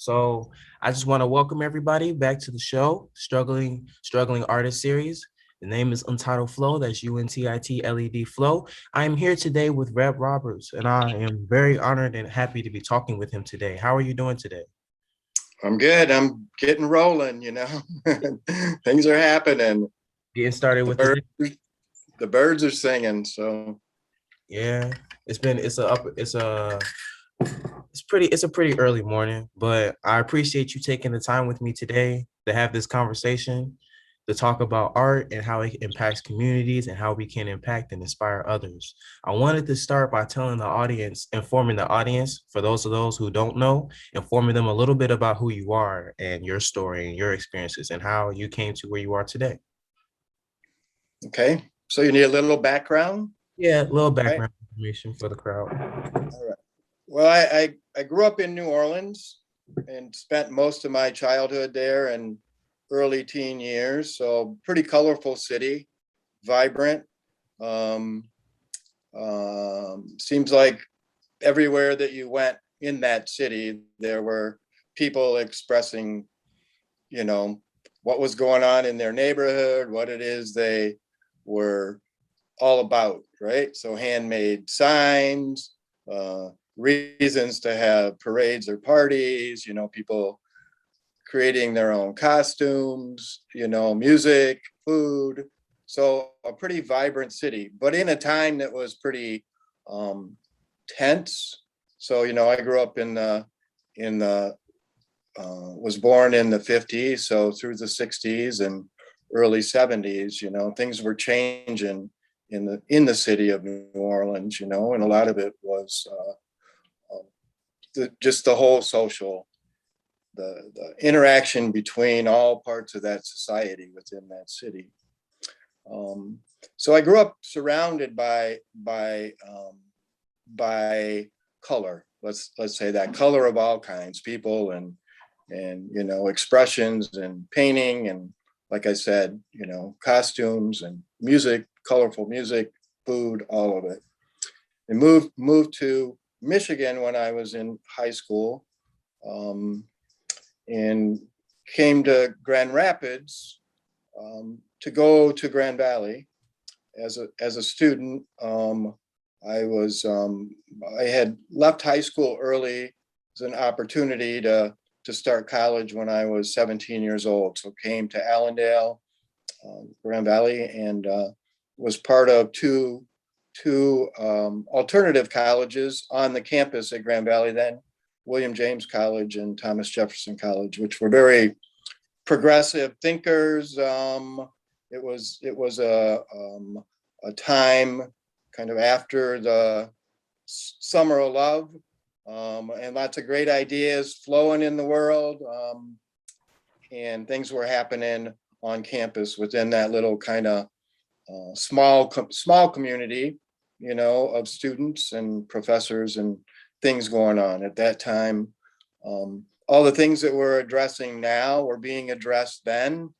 So I just want to welcome everybody back to the show, Struggling Artist Series. The name is Untitled Flow. That's UNTITLED Flow. I am here today with Reb Roberts, and I am very honored and happy to be talking with him today. How are you doing today? I'm good. I'm getting rolling. Things are happening. Getting started The with the birds, day. the birds are singing. So Yeah, it's a pretty early morning, but I appreciate you taking the time with me today to have this conversation, to talk about art and how it impacts communities and how we can impact and inspire others. I wanted to start by informing the audience, for those who don't know, informing them a little bit about who you are and your story and your experiences and how you came to where you are today. okay. So you need a little background, Yeah, a little right? background information for the crowd. All right. Well, I grew up in New Orleans and spent most of my childhood there and early teen years. So pretty colorful city, vibrant. Um, Seems like everywhere that you went in that city, there were people expressing, you know, what was going on in their neighborhood, what it is they were all about, right? So handmade signs, reasons to have parades or parties, people creating their own costumes, music, food. So a pretty vibrant city, but in a time that was pretty um, tense. So, I grew up in the was born in the 50s, so through the 60s and early 70s, things were changing in the city of New Orleans, and a lot of it was just the whole social, the interaction between all parts of that society within that city. Um, so I grew up surrounded by color. Let's say that color of all kinds, people and expressions and painting and, like I said, costumes and music, colorful music, food, all of it. And moved to Michigan when I was in high school, um, and came to Grand Rapids to go to Grand Valley as a student. I was I had left high school early as an opportunity to start college when I was 17 years old. So came to Allendale, Grand Valley, and was part of two alternative colleges on the campus at Grand Valley then, William James College and Thomas Jefferson College, which were very progressive thinkers. It was a time kind of after the summer of love, and lots of great ideas flowing in the world, and things were happening on campus within that little kind of small community, of students and professors and things going on at that time. All the things that we're addressing now were being addressed then.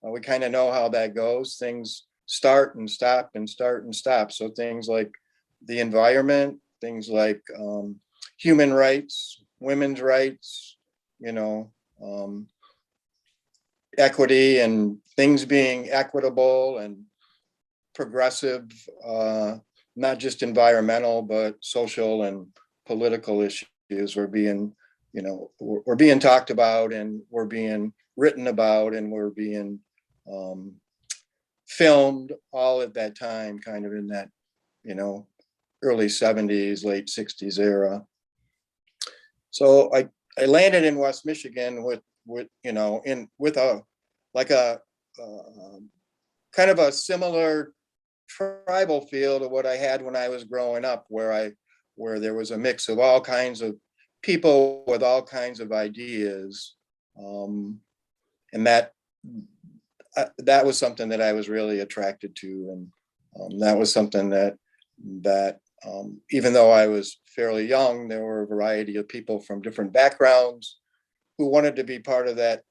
We kind of know how that goes. Things start and stop and start and stop. So things like the environment, things like human rights, women's rights, you know, um, equity and things being equitable and progressive, not just environmental, but social and political issues were being, were being talked about and were being written about and were being um, filmed all at that time, kind of in that, you know, early 70s, late 60s era. So I landed in West Michigan with with a like a uh, kind of a similar tribal feel to what I had when I was growing up, where there was a mix of all kinds of people with all kinds of ideas, and that was something that I was really attracted to, and that was something that even though I was fairly young, there were a variety of people from different backgrounds who wanted to be part of that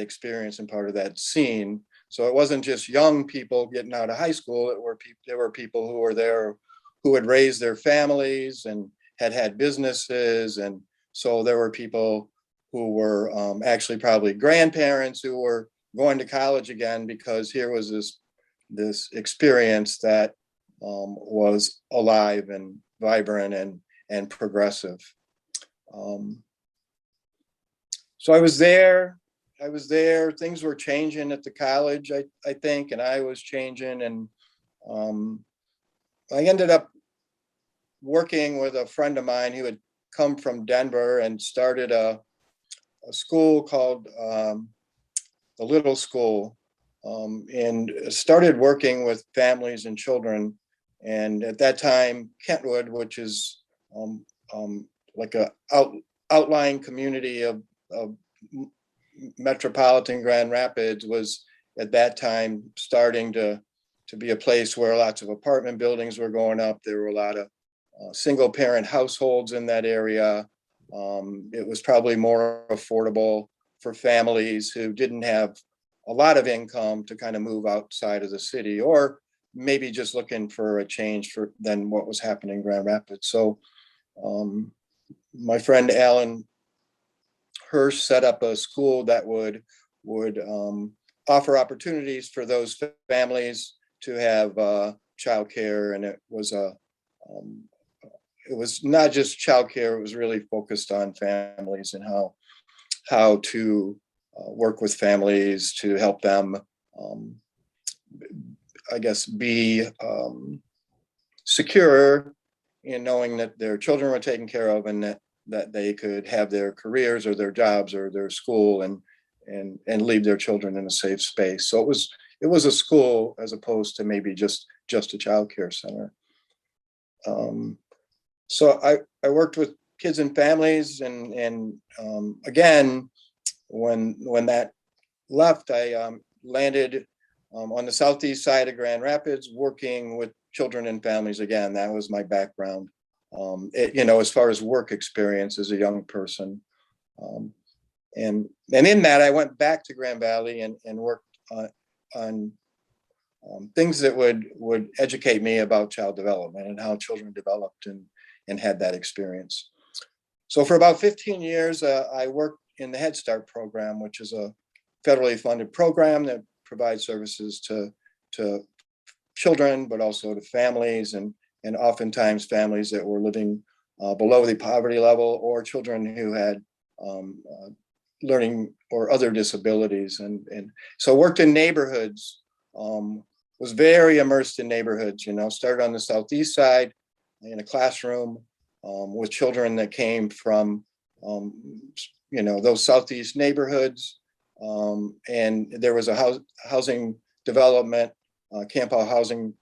experience and part of that scene. So it wasn't just young people getting out of high school. There were people who were there who had raised their families and had businesses, and so there were people who were actually probably grandparents who were going to college again, because here was this experience that was alive and vibrant and progressive. So I was there. Things were changing at the college, I think, and I was changing. And I ended up working with a friend of mine who had come from Denver and started a school called the Little School, and started working with families and children. And at that time, Kentwood, which is like a outlying community of metropolitan Grand Rapids, was at that time starting to be a place where lots of apartment buildings were going up. There were a lot of single parent households in that area. It was probably more affordable for families who didn't have a lot of income to kind of move outside of the city, or maybe just looking for a change than what was happening in Grand Rapids. So my friend Alan Hirsch set up a school that would offer opportunities for those families to have childcare, and it was not just childcare; it was really focused on families and how to work with families to help them, I guess, be secure in knowing that their children were taken care of, and that they could have their careers or their jobs or their school and leave their children in a safe space. So it was a school as opposed to maybe just a child care center. So I worked with kids and families, and again, when that left, I landed on the southeast side of Grand Rapids, working with children and families again. That was my background, as far as work experience as a young person. And in that, I went back to Grand Valley and worked on things that would educate me about child development and how children developed and had that experience. So for about 15 years, I worked in the Head Start program, which is a federally funded program that provides services to children, but also to families, and oftentimes families that were living below the poverty level, or children who had learning or other disabilities. And so worked in neighborhoods, was very immersed in neighborhoods, started on the southeast side in a classroom with children that came from, those southeast neighborhoods. And there was a housing development, camp out housing,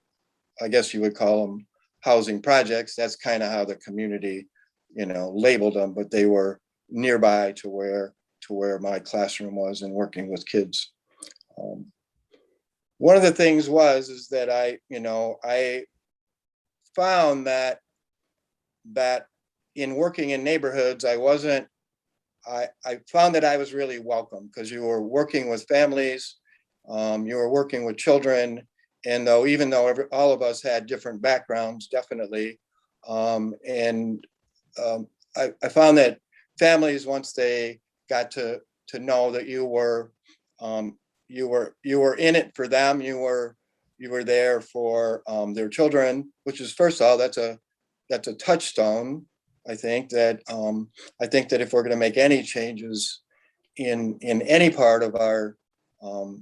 I guess you would call them housing projects. That's kind of how the community, labeled them, but they were nearby to where my classroom was and working with kids. One of the things is that I found that in working in neighborhoods, I found that I was really welcome, because you were working with families, you were working with children, and even though all of us had different backgrounds, definitely, I found that families, once they got to know that you were in it for them, you were there for their children, which is, first of all, that's a touchstone. I think that if we're going to make any changes in any part of our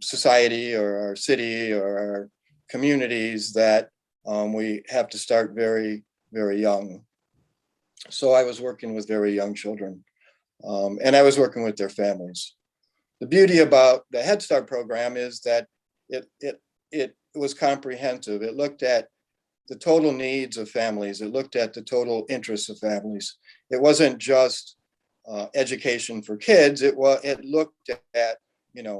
society or our city or our communities, that we have to start very, very young. So I was working with very young children, and I was working with their families. The beauty about the Head Start program is that it was comprehensive. It looked at the total needs of families. It looked at the total interests of families. It wasn't just education for kids. It looked at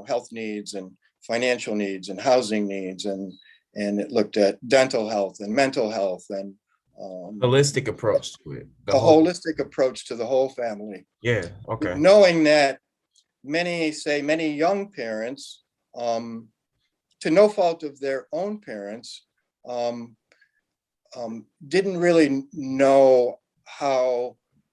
health needs and financial needs and housing needs, and it looked at dental health and mental health, and Holistic approach to it. Holistic approach to the whole family. Yeah. Okay. Knowing that many young parents, to no fault of their own parents, didn't really know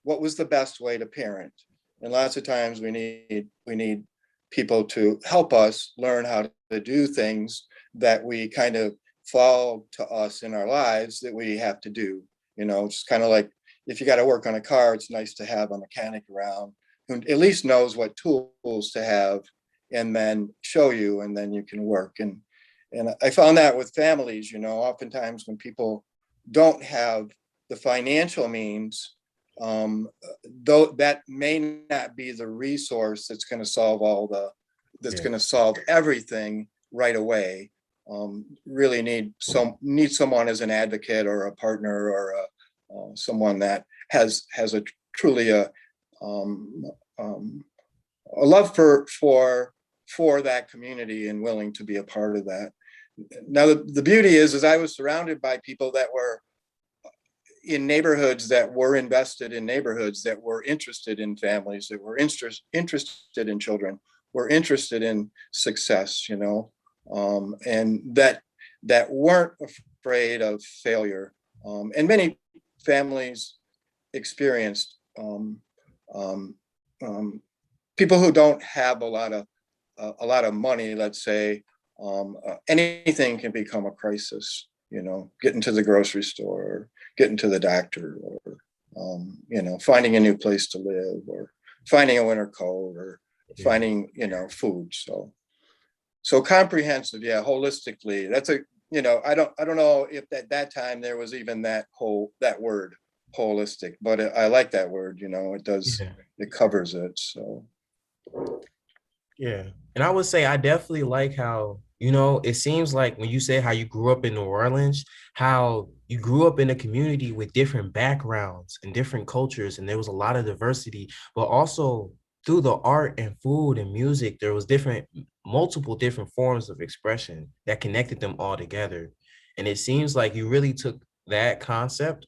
what was the best way to parent. And lots of times we need people to help us learn how to do things that we kind of fall to us in our lives that we have to do. It's kind of like if you got to work on a car, it's nice to have a mechanic around who at least knows what tools to have and then show you, and then you can work. And I found that with families, oftentimes when people don't have the financial means, though that may not be the resource that's going to solve that's Yeah. going to solve everything right away. Really need someone as an advocate or a partner or someone that has a truly um, a love for that community and willing to be a part of that. Now the beauty is I was surrounded by people that were in neighborhoods, that were invested in neighborhoods, that were interested in families, that were interested in children, were interested in success, and that weren't afraid of failure. And many families experienced um, um, people who don't have a lot of money, let's say, anything can become a crisis. Getting to the grocery store, or getting to the doctor, or finding a new place to live, or finding a winter coat, or Yeah. finding food. So comprehensive, yeah, holistically. That's I don't know if at that time there was even that word holistic, but I like that word. It does, Yeah. it covers it. So Yeah. And I would say I definitely like how, it seems like when you say how you grew up in New Orleans, how you grew up in a community with different backgrounds and different cultures, and there was a lot of diversity, but also through the art and food and music, there was multiple different forms of expression that connected them all together. And it seems like you really took that concept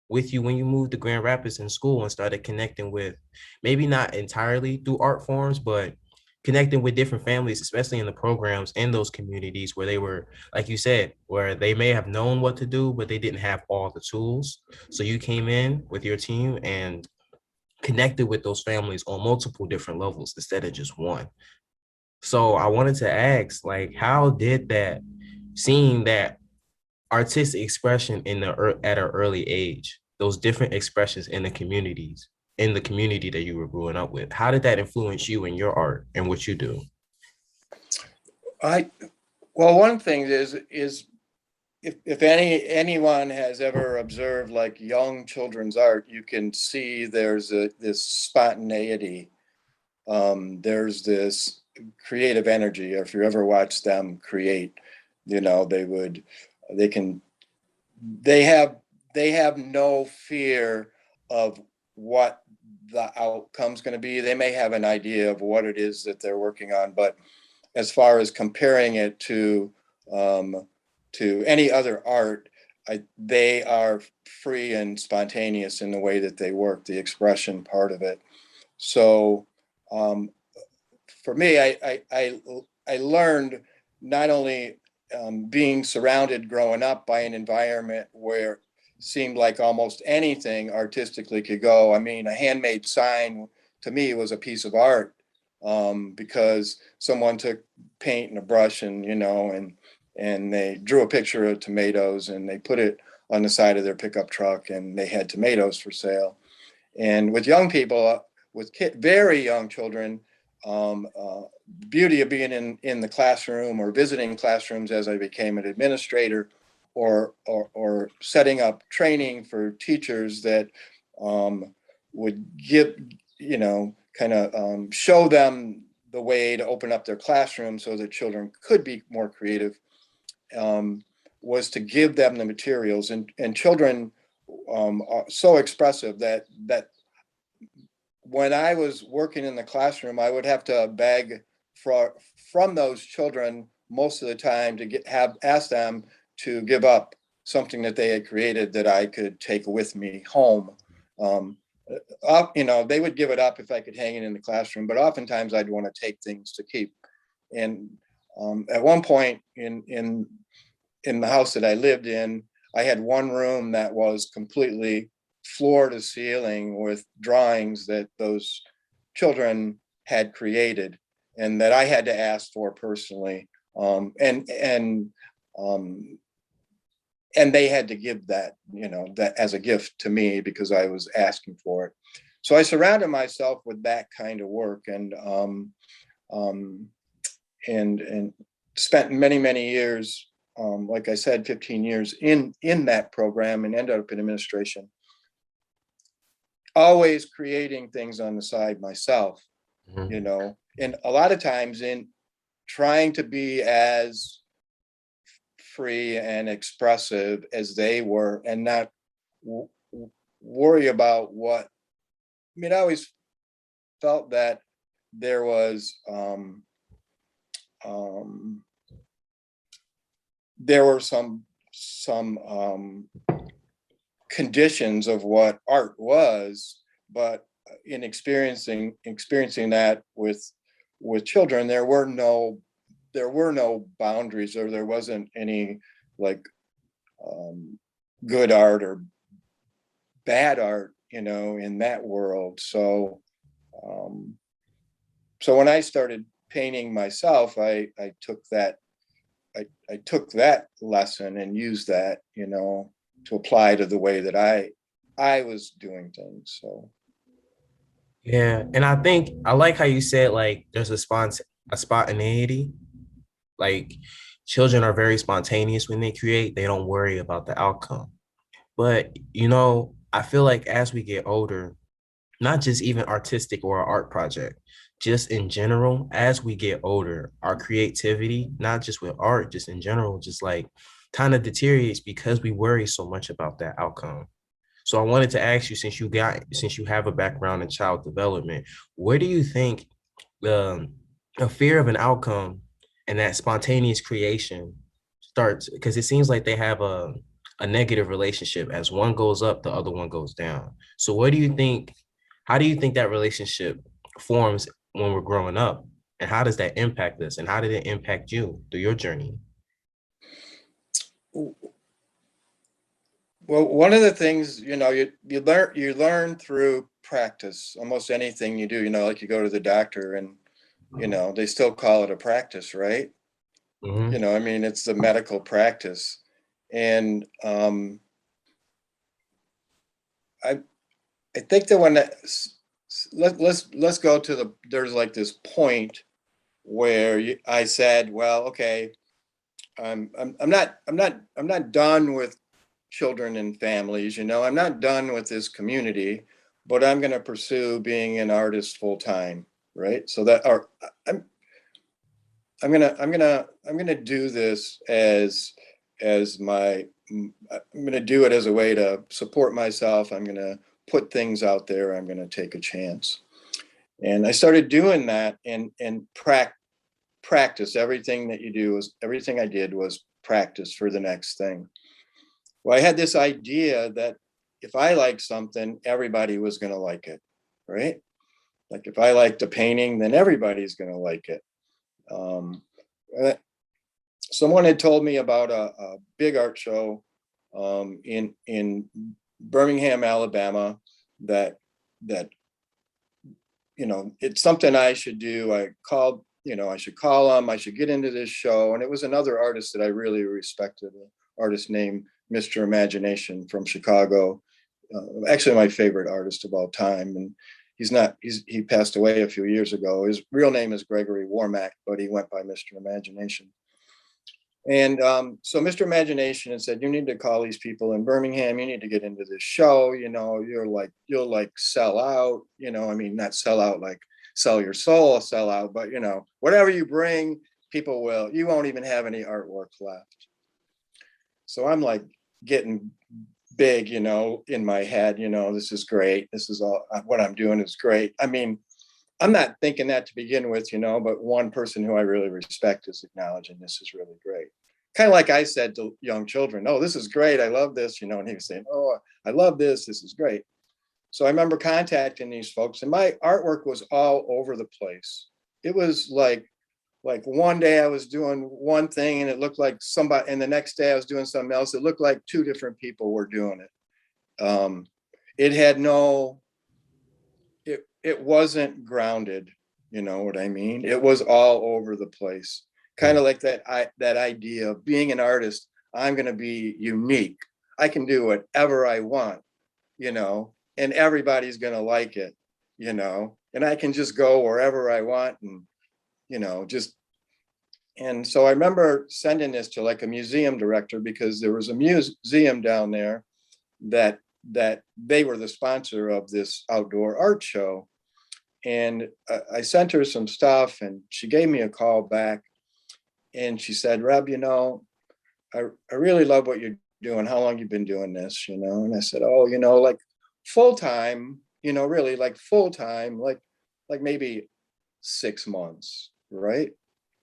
with you when you moved to Grand Rapids in school and started connecting with, maybe not entirely through art forms, but connecting with different families, especially in the programs in those communities where they were, like you said, where they may have known what to do, but they didn't have all the tools. So you came in with your team and connected with those families on multiple different levels instead of just one. So I wanted to ask, like, how did that, seeing that artistic expression at an early age, those different expressions in the community that you were growing up with, how did that influence you in your art and what you do? I well, one thing is if anyone has ever observed like young children's art, you can see there's this spontaneity. There's this creative energy. If you ever watch them create, they would, they can, they have, they have no fear of what the outcome's going to be. They may have an idea of what it is that they're working on, but as far as comparing it um, to any other art, they are free and spontaneous in the way that they work, the expression part of it. So um, for me, I learned not only being surrounded growing up by an environment where it seemed like almost anything artistically could go. I mean, a handmade sign to me was a piece of art, because someone took paint and a brush and they drew a picture of tomatoes and they put it on the side of their pickup truck and they had tomatoes for sale. And with young people, with very young children, beauty of being in the classroom or visiting classrooms as I became an administrator, or setting up training for teachers that would give, kind of show them the way to open up their classroom so that children could be more creative, um, was to give them the materials. And children are so expressive that when I was working in the classroom, I would have to beg from those children most of the time to ask them to give up something that they had created that I could take with me home. Um, they would give it up if I could hang it in the classroom, but oftentimes I'd want to take things to keep. And at one point in the house that I lived in, I had one room that was completely floor to ceiling with drawings that those children had created and that I had to ask for personally. Um, and they had to give that, that as a gift to me because I was asking for it. So I surrounded myself with that kind of work, um, and spent many years, like I said, 15 years in that program, and ended up in administration, always creating things on the side myself, Mhm. and a lot of times in trying to be as free and expressive as they were, and not w- worry about what. I mean, I always felt that there was um, there were some conditions of what art was, but in experiencing that with children, there were no boundaries, or there wasn't any like um, good art or bad art, in that world. Um, so when I started painting myself, I took that I took that lesson and used that, to apply to the way that I was doing things. So Yeah, and I think I like how you said like there's a spontaneity. Like children are very spontaneous when they create. They don't worry about the outcome. But I feel like as we get older, not just even artistic or an art project, just in general, as we get older, our creativity, not just with art, just in general, just like kind of deteriorates because we worry so much about that outcome. So I wanted to ask you, since you have a background in child development, where do you think the a fear of an outcome and that spontaneous creation starts? Because it seems like they have a negative relationship. As one goes up, the other one goes down. So what do you think? How do you think that relationship forms when we're growing up? And how does that impact us? And how did it impact you through your journey? well, one of the things, you learn through practice. Almost anything you do, like you go to the doctor, and they still call it a practice, right? Mm-hmm. I mean, it's the medical practice. And I I think that let's go to there's like this point where I said, well, okay, I'm not done with children and families. I'm not done with this community, but I'm going to pursue being an artist full time, right? So that, or I'm I'm gonna do this as my I'm gonna do it as a way to support myself. I'm gonna put things out there. I'm gonna take a chance. And I started doing that, and practice. Everything that you do was everything I did was practice for the next thing. Well, I had this idea that if I liked something, everybody was gonna like it, right? Like if I liked a painting, then everybody's gonna like it. Um, uh, Someone had told me about a big art show in Birmingham, Alabama, that that it's something I should do. I called, I should call them. I should get into this show. And it was another artist that I really respected, an artist named Mr. Imagination from Chicago. Actually, my favorite artist of all time. And he passed away a few years ago. His real name is Gregory Warmack, but he went by Mr. Imagination. And so Mr. Imagination had said, you need to call these people in Birmingham. You need to get into this show. You'll like sell out. I mean, not sell out like sell your soul, sell out, but whatever you bring, people will. You won't even have any artwork left. So I'm like getting big, in my head. This is great. This is all what I'm doing is great. I mean, I'm not thinking that to begin with, but one person who I really respect is acknowledging this is really great. Kind of like I said to young children, oh, this is great. I love this, and he was saying, oh, I love this. This is great. So I remember contacting these folks, and my artwork was all over the place. It was like one day I was doing one thing and it looked like somebody, and the next day I was doing something else. It looked like two different people were doing it. It had no, it wasn't grounded. You know what I mean? It was all over the place. Kind Yeah. of like that idea of being an artist. I'm going to be unique. I can do whatever I want, you know, and everybody's going to like it, you know, and I can just go wherever I want and, you know, just. And so I remember sending this to like a museum director because there was a museum down there that they were the sponsor of this outdoor art show. And I sent her some stuff and she gave me a call back and she said, Reb, you know, I really love what you're doing. How long you been doing this, you know? And I said, oh, you know, like full time, you know, really like full time, like maybe 6 months, right?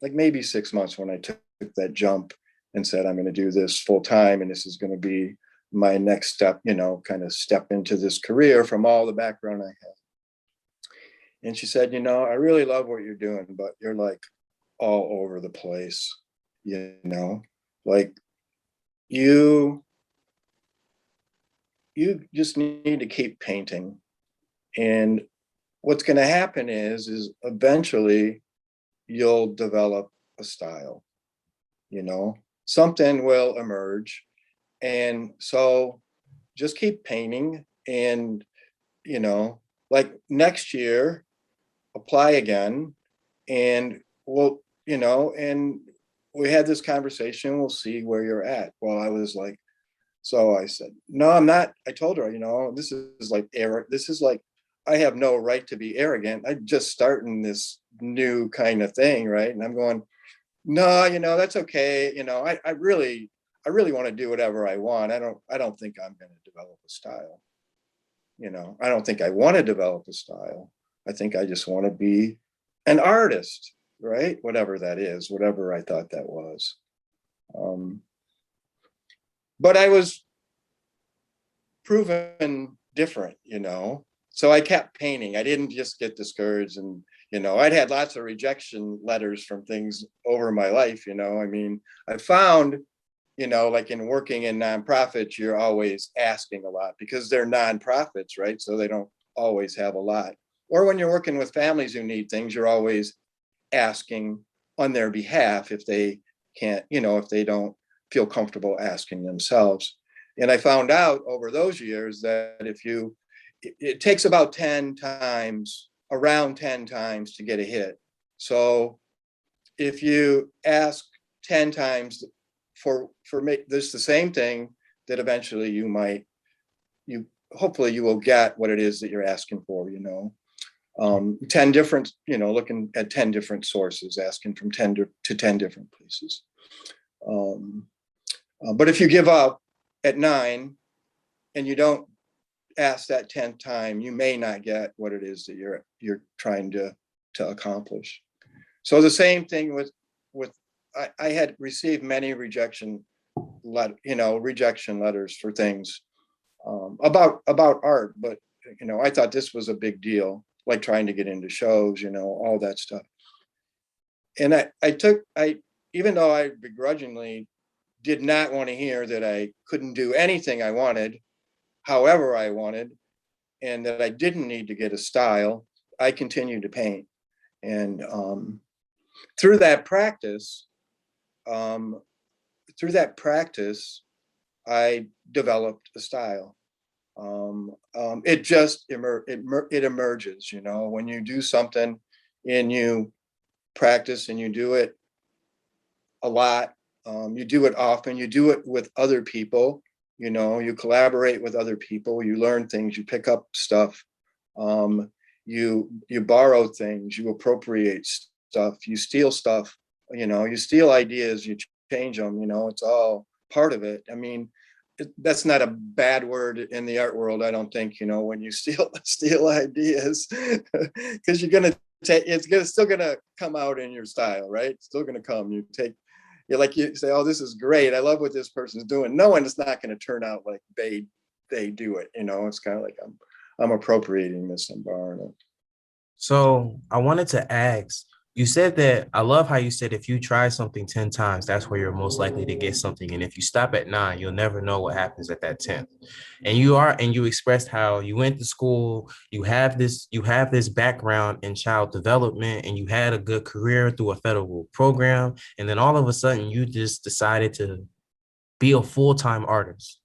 Like maybe 6 months when I took that jump and said, I'm going to do this full time and this is going to be my next step, you know, kind of step into this career from all the background I have. And she said, you know, I really love what you're doing, but you're like all over the place, you know, like you you just need to keep painting. And what's going to happen is eventually you'll develop a style, you know, something will emerge. And so just keep painting and, you know, like next year, apply again and we'll, you know, and we had this conversation, we'll see where you're at. Well, I was like, so I said, no, I'm not. I told her, you know, this is like error. This is like, I have no right to be arrogant. I'm just starting this new kind of thing, right? And I'm going, no, you know, that's okay. You know, I really want to do whatever I want. I don't think I'm going to develop a style. You know, I don't think I want to develop a style. I think I just want to be an artist, right? Whatever that is, whatever I thought that was. Um, but I was proven different, you know. So I kept painting. I didn't just get discouraged and, you know, I'd had lots of rejection letters from things over my life, you know. I mean, I found, you know, like in working in nonprofits, you're always asking a lot because they're nonprofits, right? So they don't always have a lot. Or when you're working with families who need things, you're always asking on their behalf if they can't, you know, if they don't feel comfortable asking themselves. And I found out over those years that if you, it takes about 10 times, around 10 times to get a hit. So if you ask 10 times for me, this the same thing, that eventually you might, you hopefully you will get what it is that you're asking for, you know. 10 different, you know, looking at 10 different sources, asking from 10 to 10 different places. Um, but if you give up at 9 and you don't ask that 10th time, you may not get what it is that you're trying to accomplish. So the same thing with I had received many rejection letters for things about art, but you know, I thought this was a big deal, like trying to get into shows, you know, all that stuff. And I even though I begrudgingly did not want to hear that I couldn't do anything I wanted, however I wanted, and that I didn't need to get a style, I continued to paint. And through that practice, um, I developed a style. It just it emerges, you know, when you do something and you practice and you do it a lot. You do it often. You do it with other people. You know, you collaborate with other people. You learn things. You pick up stuff. You borrow things. You appropriate stuff. You steal stuff. You know, you steal ideas. You change them. You know, it's all part of it. I mean, that's not a bad word in the art world, I don't think. You know, when you steal ideas, because you're gonna take, still gonna come out in your style, right? It's still gonna come. You're like, you say, oh, this is great. I love what this person's doing. No one is not going to turn out like they do it. You know, it's kind of like I'm appropriating this and borrowing it. So I wanted to ask, You said that, I love how you said if you try something 10 times, that's where you're most likely to get something. And if you stop at nine, you'll never know what happens at that 10th. And you expressed how you went to school, you have this background in child development, and you had a good career through a federal program. And then all of a sudden you just decided to be a full-time artist.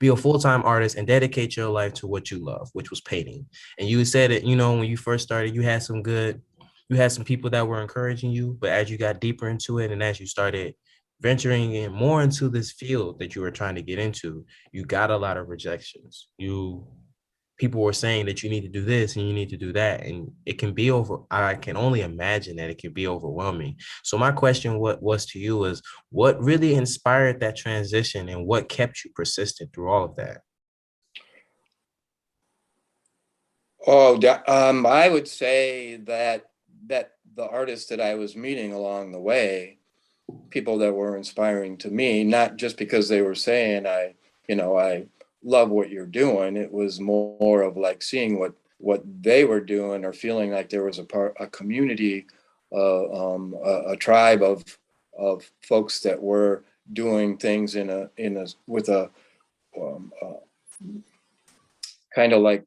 Be a full-time artist and dedicate your life to what you love, which was painting. And you said it, when you first started, you had some people that were encouraging you, but as you got deeper into it and as you started venturing in more into this field that you were trying to get into, you got a lot of rejections. People were saying that you need to do this and you need to do that, and it can be over. I can only imagine that it can be overwhelming. So my question, what was to you, is what really inspired that transition and what kept you persistent through all of that? I would say that the artists that I was meeting along the way, people that were inspiring to me, not just because they were saying I love what you're doing. It was more of like seeing what they were doing, or feeling like there was a community, a tribe of folks that were doing things with a kind of like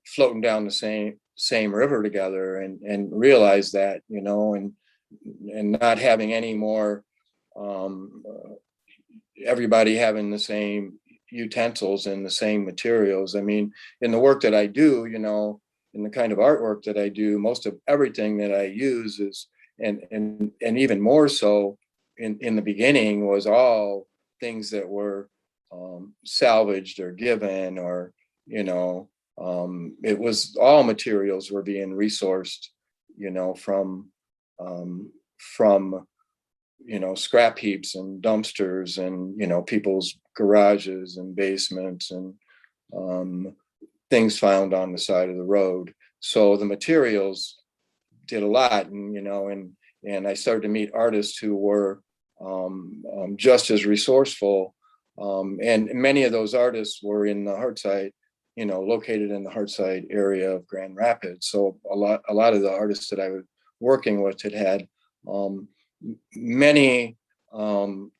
floating down the same river together, and realize that, and not having any more, everybody having the same utensils and the same materials. I mean, in the work that I do, in the kind of artwork that I do, most of everything that I use is, and even more so in the beginning, was all things that were salvaged or given, or it was all materials were being resourced, from scrap heaps and dumpsters, and people's garages and basements, and um, things found on the side of the road. So the materials did a lot, and I started to meet artists who were just as resourceful, and many of those artists were in the Hartside, located in the Hartside area of Grand Rapids. So a lot of the artists that I was working with had um, many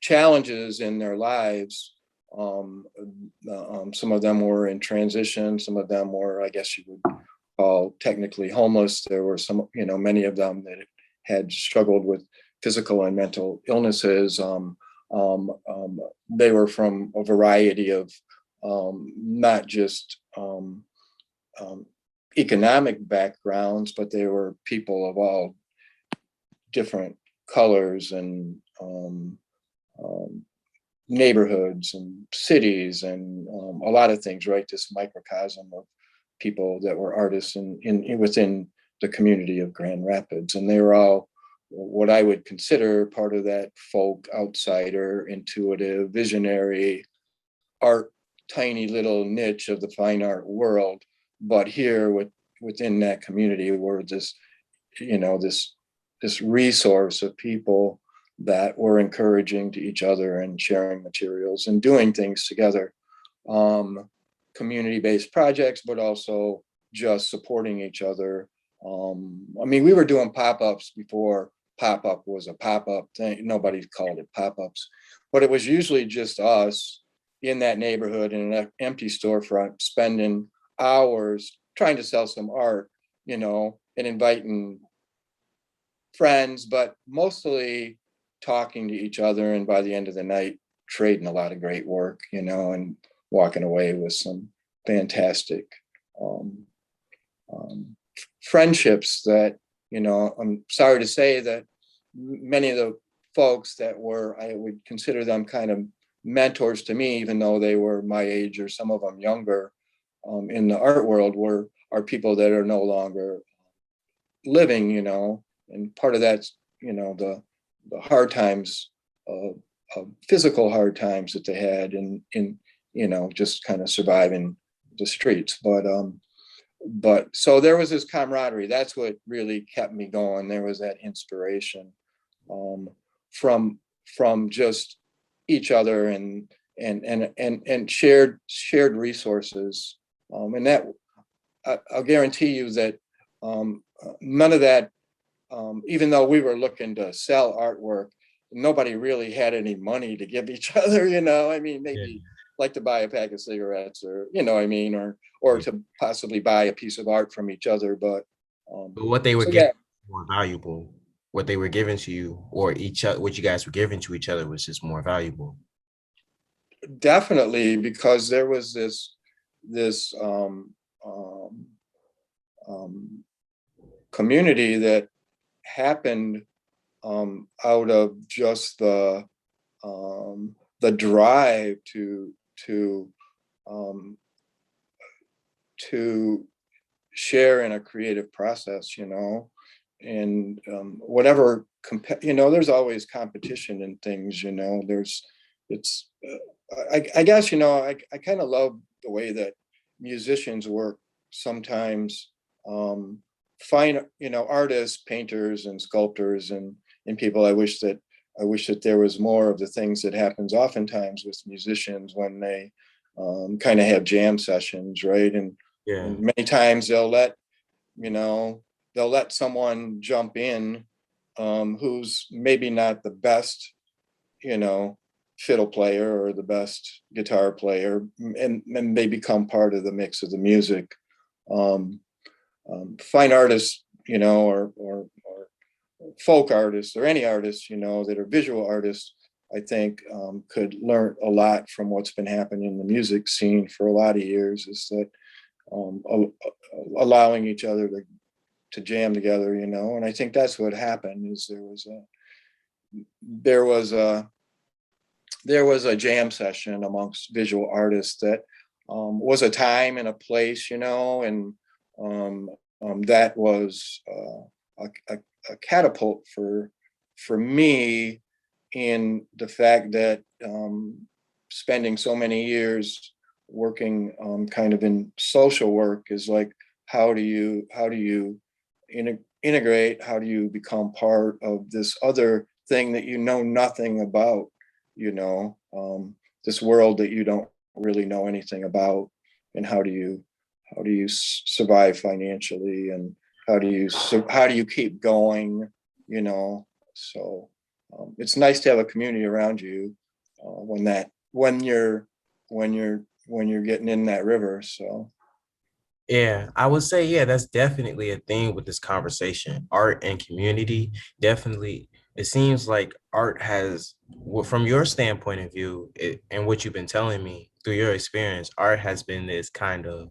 challenges in their lives. Some of them were in transition. Some of them were, I guess you would call, technically homeless. There were many of them that had struggled with physical and mental illnesses. They were from a variety of, not just economic backgrounds, but they were people of all different colors and neighborhoods and cities, and a lot of things, right? This microcosm of people that were artists within the community of Grand Rapids. And they were all what I would consider part of that folk, outsider, intuitive, visionary art, tiny little niche of the fine art world. But here within that community were this resource of people that were encouraging to each other and sharing materials and doing things together, community-based projects, but also just supporting each other. I mean, we were doing pop-ups before pop-up was a pop-up thing. Nobody called it pop-ups, but it was usually just us in that neighborhood in an empty storefront, spending hours trying to sell some art, and inviting friends, but mostly talking to each other. And by the end of the night, trading a lot of great work, and walking away with some fantastic um, um, friendships that, I'm sorry to say that many of the folks that were, I would consider them kind of mentors to me, even though they were my age or some of them younger, in the art world, are people that are no longer living, and part of that's, the hard times, physical hard times that they had in just kind of surviving the streets. But so there was this camaraderie. That's what really kept me going. There was that inspiration, um, from just each other, and shared resources, and that I'll guarantee you that none of that even though we were looking to sell artwork, nobody really had any money to give each other, I mean, Yeah. maybe like to buy a pack of cigarettes, or, I mean, or Yeah. to possibly buy a piece of art from each other. But But what they were so getting yeah, was more valuable. What they were giving to you, or each other, what you guys were giving to each other, was just more valuable. definitely, because there was this um, um, community that happened out of just the drive to um, to share in a creative process, and whatever there's always competition in things, there's it's I guess I kind of love the way that musicians work sometimes. Fine, artists, painters and sculptors and people, I wish that there was more of the things that happens oftentimes with musicians when they kind of have jam sessions, right? Yeah. And many times you know, they'll let someone jump in who's maybe not the best, you know, fiddle player or the best guitar player, and they become part of the mix of the music. Um, Fine artists, or folk artists, or any artists, that are visual artists, I think could learn a lot from what's been happening in the music scene for a lot of years. Is that um, allowing each other to jam together, and I think that's what happened. Is there was a there was a jam session amongst visual artists that was a time and a place, and um, that was a catapult for me, in the fact that spending so many years working kind of in social work is like, how do you integrate, how do you become part of this other thing that you know nothing about, this world that you don't really know anything about, and how do you survive financially, and how do you keep going, you know so it's nice to have a community around you when you're getting in that river. So Yeah, I would say, yeah, that's definitely a thing with this conversation. Art and community, definitely. It seems like art has, well, from your standpoint of view, and what you've been telling me through your experience, art has been this kind of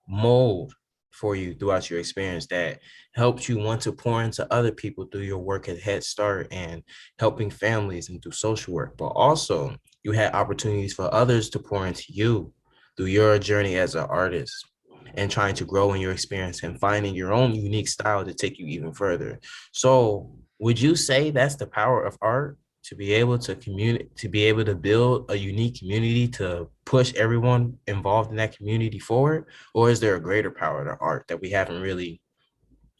mold for you throughout your experience that helps you want to pour into other people through your work at Head Start and helping families and through social work. But also, you had opportunities for others to pour into you through your journey as an artist and trying to grow in your experience and finding your own unique style to take you even further. So, would you say that's the power of art? To be able to communicate, to be able to build a unique community to push everyone involved in that community forward? Or is there a greater power to art that we haven't really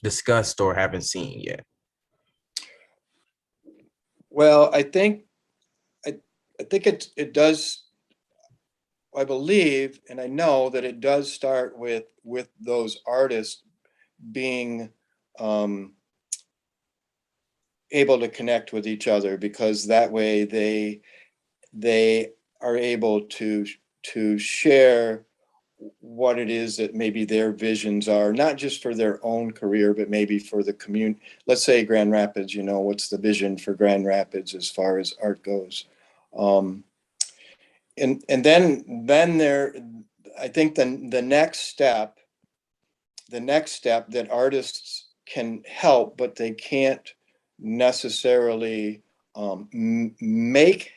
discussed or haven't seen yet? well, I think it does. I believe and I know that it does start with those artists being um, able to connect with each other, because that way they are able to share what it is that maybe their visions are, not just for their own career, but maybe for the community. Let's say Grand Rapids, what's the vision for Grand Rapids as far as art goes? Um, and then there, I think the next step that artists can help, but they can't necessarily make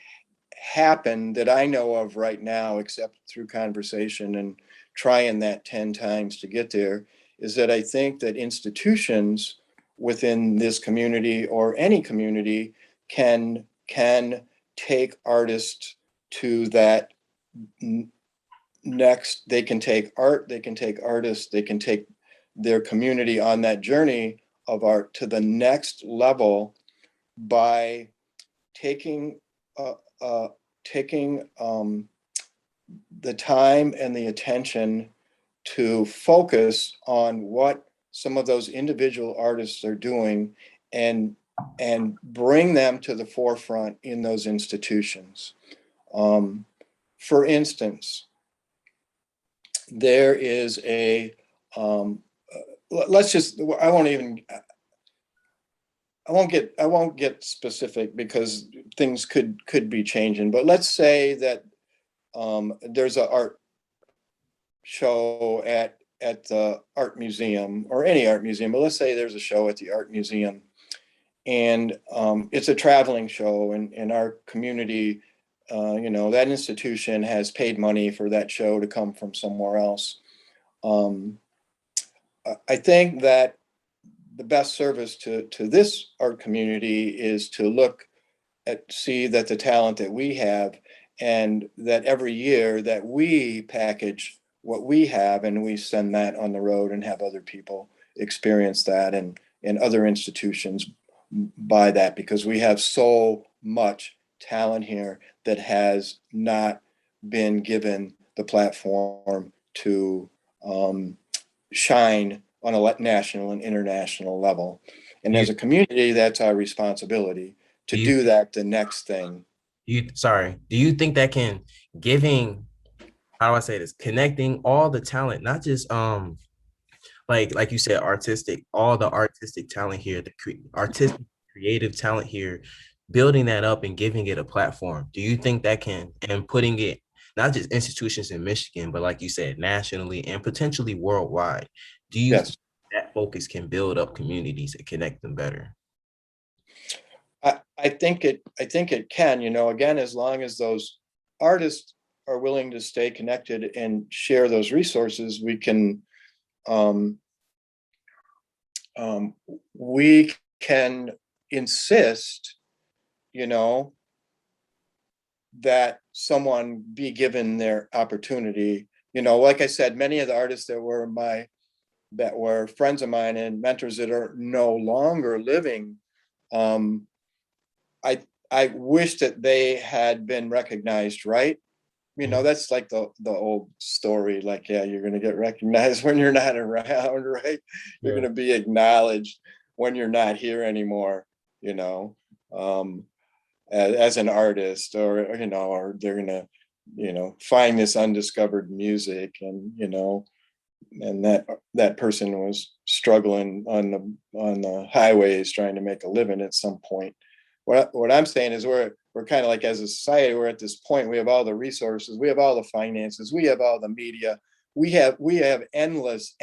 happen, that I know of right now, except through conversation and trying that 10 times to get there, is that I think that institutions within this community, or any community, can take artists to that next. They can take art, they can take artists, they can take their community on that journey of art to the next level by taking uh, uh, taking the time and the attention to focus on what some of those individual artists are doing and bring them to the forefront in those institutions. For instance, there is a let's just I won't get specific because things could be changing, but let's say that there's an art show at the art museum or any art museum, but let's say there's a show at the art museum, and it's a traveling show, and our community, that institution has paid money for that show to come from somewhere else. I think that the best service to this art community is to see that the talent that we have, and that every year that we package what we have and we send that on the road and have other people experience that, and other institutions buy that, because we have so much talent here that has not been given the platform to shine on a national and international level. And Do you, as a community, that's our responsibility to do you, do that the next thing. do you think that can giving, how do I say this, connecting all the talent, not just like you said, artistic, all the artistic talent here, the artistic creative talent here, building that up and giving it a platform. Do you think that can, and putting it not just institutions in Michigan, but like you said, nationally and potentially worldwide, do you think Yes, that focus can build up communities and connect them better? I think it can, again, as long as those artists are willing to stay connected and share those resources, um, um, we can insist, you know, that someone be given their opportunity. Like I said, many of the artists that were friends of mine and mentors that are no longer living, um, I wish that they had been recognized, right? That's like the old story, like, yeah, you're going to get recognized when you're not around, right? You're Yeah. going to be acknowledged when you're not here anymore, you know, um, as an artist, or they're going to, find this undiscovered music, and that person was struggling on the highways trying to make a living at some point. What I'm saying is we're kind of like, as a society, we're at this point, we have all the resources, we have all the finances, we have all the media, we have endless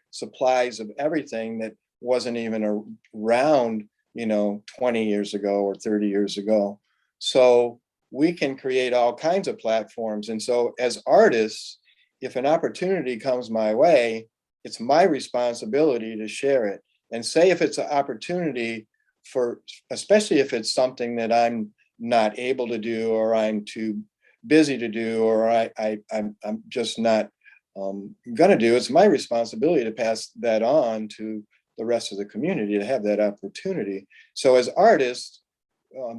supplies of everything that wasn't even around 20 years ago or 30 years ago. So we can create all kinds of platforms. And so as artists, if an opportunity comes my way, it's my responsibility to share it. And say if it's an opportunity for, especially if it's something that I'm not able to do, or I'm too busy to do, or I'm just not going to do, it's my responsibility to pass that on to the rest of the community to have that opportunity. So as artists,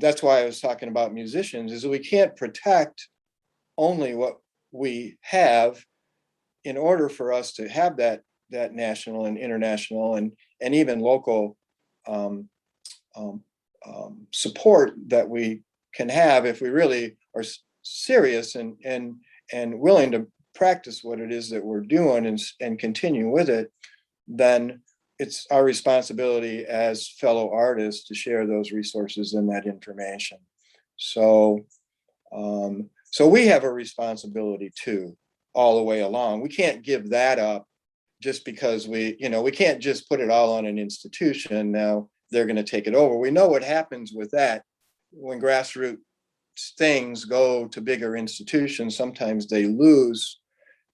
that's why I was talking about musicians, is we can't protect only what we have. In order for us to have that national and international and even local um, um, support that we can have, if we really are serious and willing to practice what it is that we're doing, and continue with it, then it's our responsibility as fellow artists to share those resources and that information. So so we have a responsibility too, all the way along. We can't give that up just because we can't just put it all on an institution. Now they're going to take it over. We know what happens with that. When grassroots things go to bigger institutions, sometimes they lose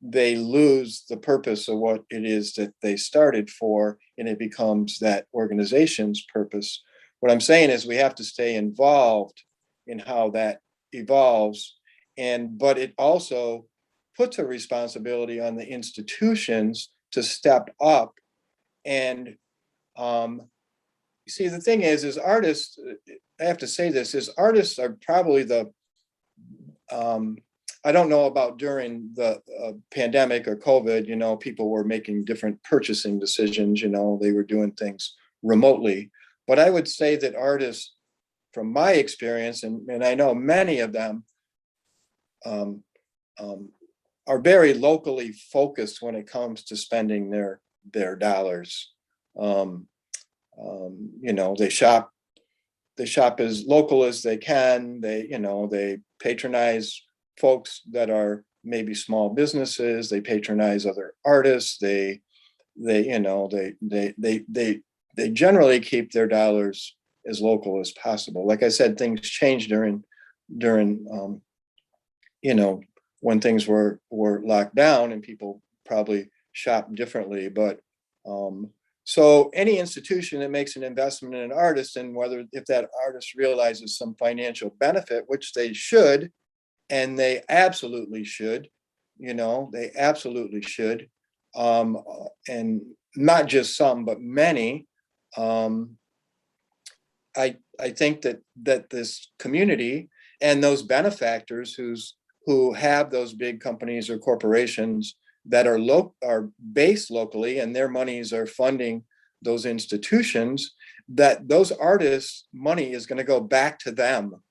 the purpose of what it is that they started for, and it becomes that organization's purpose. What I'm saying is we have to stay involved in how that evolves, but it also puts a responsibility on the institutions to step up. And see, the thing is artists, I have to say this, is artists are probably the I don't know about during the pandemic or COVID, people were making different purchasing decisions, they were doing things remotely. But I would say that artists, from my experience, and I know many of them, um, um, are very locally focused when it comes to spending their dollars. Um, they shop as local as they can. They patronize folks that are maybe small businesses. They patronize other artists. They generally keep their dollars as local as possible. Like I said, things changed during when things were locked down and people probably shop differently. But so any institution that makes an investment in an artist, and whether if that artist realizes some financial benefit, which they should, and they absolutely should, they absolutely should, and not just some, but many. Um, I think that this community and those benefactors who have those big companies or corporations that are based locally, and their monies are funding those institutions, that those artists' money is going to go back to them,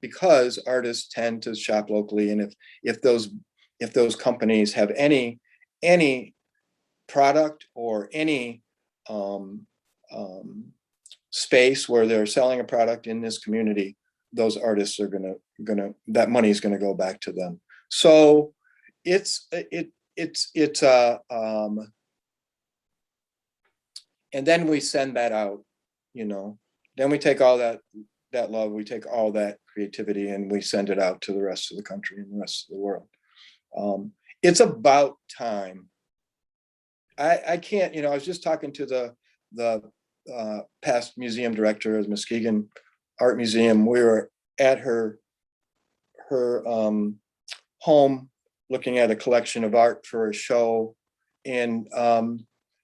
because artists tend to shop locally. And if those companies have any product or any um, um, space where they're selling a product in this community, those artists are that money is gonna go back to them. So it's and then we send that out, then we take all that love, we take all that creativity, and we send it out to the rest of the country and the rest of the world. It's about time. I can't, I was just talking to the past museum director of Muskegon Art Museum. We were at her home looking at a collection of art for a show, and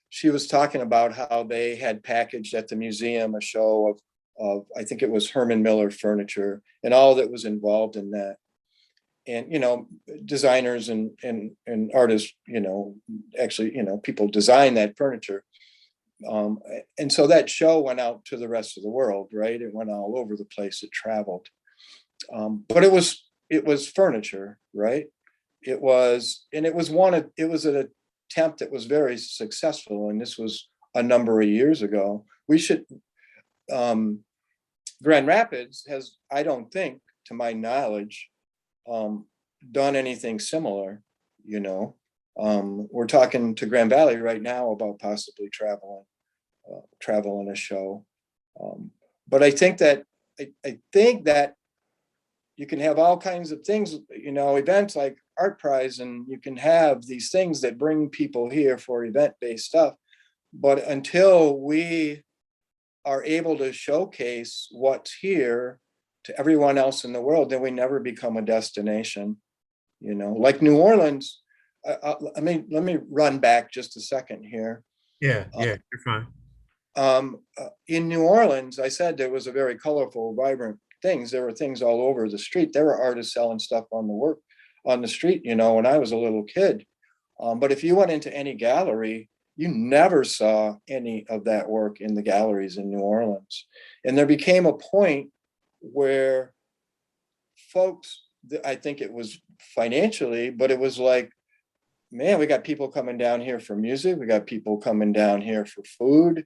she was talking about how they had packaged at the museum a show of I think it was Herman Miller furniture and all that was involved in that. And designers and artists, actually, people design that furniture. And so that show went out to the rest of the world, right? It went all over the place. It traveled, but it was furniture, right? It was an attempt that was very successful, and this was a number of years ago. Grand Rapids has, I don't think, to my knowledge, done anything similar. We're talking to Grand Valley right now about possibly traveling a show. But I think that you can have all kinds of things, events like Art Prize, and you can have these things that bring people here for event-based stuff. But until we are able to showcase what's here to everyone else in the world, then we never become a destination. Like New Orleans. Let me run back just a second here. Yeah, you're fine. In New Orleans, I said there was a very colorful, vibrant things. There were things all over the street. There were artists selling stuff on the street, when I was a little kid. But if you went into any gallery, you never saw any of that work in the galleries in New Orleans. And there became a point where folks, I think it was financially, but it was like, man, we got people coming down here for music. We got people coming down here for food.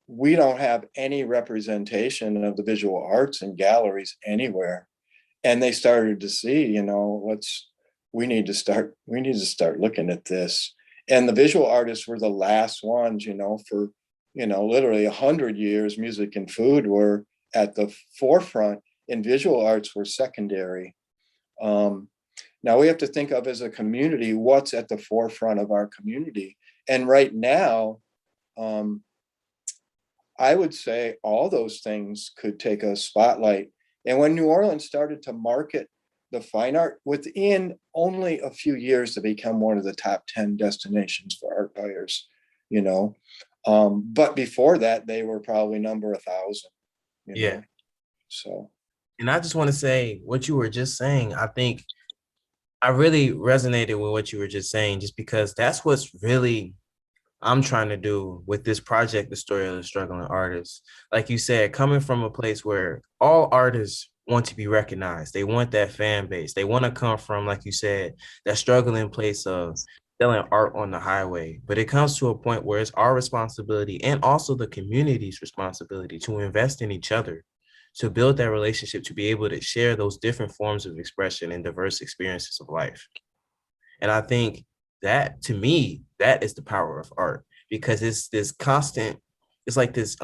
We don't have any representation of the visual arts in galleries anywhere. And they started to see, we need to start looking at this. And the visual artists were the last ones, for, literally 100 years, music and food were at the forefront and visual arts were secondary. Now we have to think of, as a community, what's at the forefront of our community. And right now, I would say all those things could take a spotlight. And when New Orleans started to market the fine art, within only a few years to become one of the top 10 destinations for art buyers, but before that, they were probably number 1,000, Yeah. so. And I just want to say what you were just saying. I think I really resonated with what you were just saying, just because that's what's really I'm trying to do with this project, The Story of the Struggling Artist. Like you said, coming from a place where all artists want to be recognized, they want that fan base, they want to come from, like you said, that struggling place of selling art on the highway. But it comes to a point where it's our responsibility and also the community's responsibility to invest in each other, to build that relationship, to be able to share those different forms of expression and diverse experiences of life. And I think that, to me, that is the power of art, because it's this constant, it's like this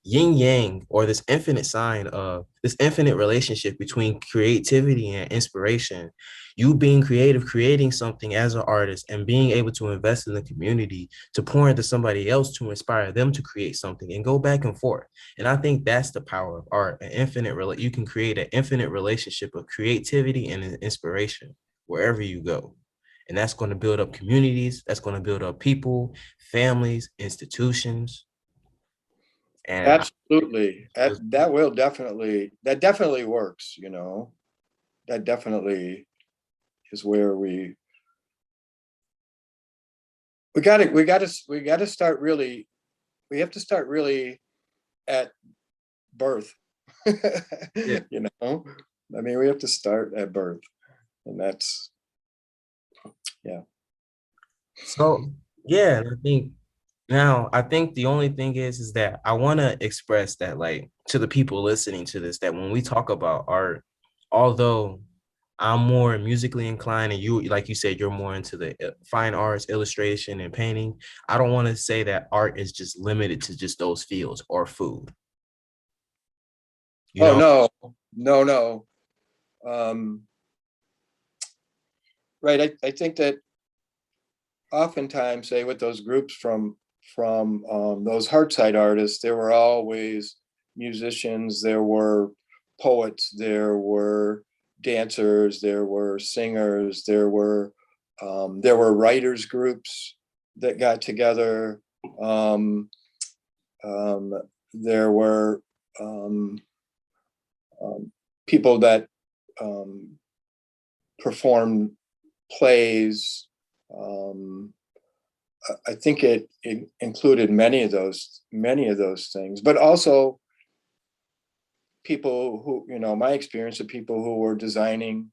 yin yang, or this infinite sign of this infinite relationship between creativity and inspiration. You being creative, creating something as an artist, and being able to invest in the community to pour into somebody else to inspire them to create something, and go back and forth. And I think that's the power of art. An infinite you can create an infinite relationship of creativity and inspiration wherever you go. And that's going to build up communities, that's going to build up people, families, institutions. And Absolutely. That will definitely, that definitely works, you know. That definitely is where we got to start really, we have to start really at birth. yeah. You know, I mean, we have to start at birth, and that's, yeah. So yeah, I think now I think the only thing is that I want to express that, like, to the people listening to this, that when we talk about art, although I'm more musically inclined and you, like you said, you're more into the fine arts, illustration and painting, I don't want to say that art is just limited to just those fields or food. You Oh know, no, no, no. Um, right. I think that oftentimes, say with those groups from those Heartside artists, there were always musicians, there were poets, there were dancers, there were singers, there were writers groups that got together. Um, um, there were um, people that um, performed plays. Um, I think it included many of those things, but also people who, you know, my experience of people who were designing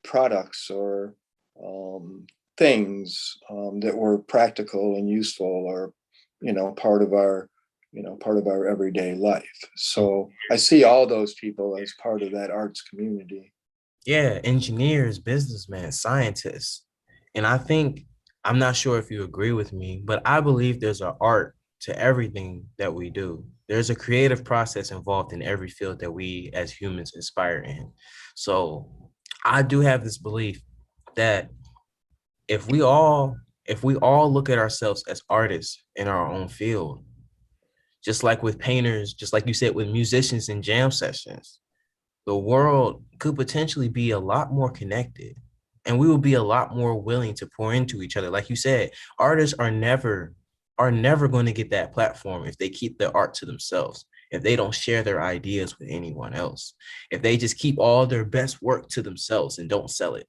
products or um, things that were practical and useful, or you know, part of our everyday life. So I see all those people as part of that arts community. yeah, engineers, businessmen, scientists. And I think, I'm not sure if you agree with me, but I believe there's an art to everything that we do. There's a creative process involved in every field that we as humans inspire in. So I do have this belief that if we all if we all look at ourselves as artists in our own field, just like with painters, just like you said, with musicians in jam sessions, the world could potentially be a lot more connected, and we will be a lot more willing to pour into each other. Like you said, artists are never going to get that platform if they keep their art to themselves, if they don't share their ideas with anyone else, if they just keep all their best work to themselves and don't sell it.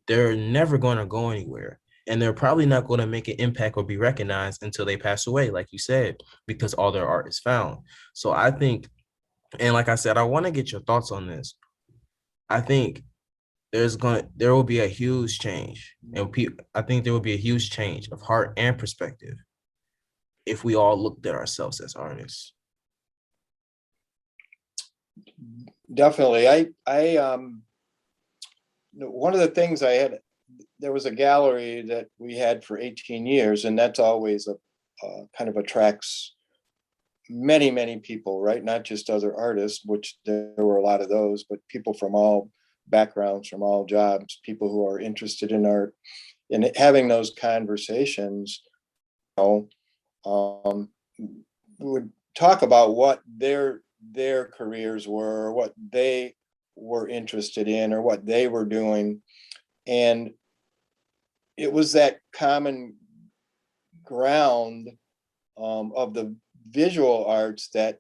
They're never going to go anywhere, and they're probably not going to make an impact or be recognized until they pass away, like you said, because all their art is found. So I think, and like I said, I want to get your thoughts on this. I think there will be a huge change, and I think there will be a huge change of heart and perspective if we all looked at ourselves as artists. Definitely. One of the things I had, there was a gallery that we had for 18 years, and that's always a kind of attracts many people, right? Not just other artists, which there were a lot of those, but people from all backgrounds, from all jobs, people who are interested in art, and having those conversations, you know, would talk about what their careers were, what they were interested in, or what they were doing. And it was that common ground of the visual arts that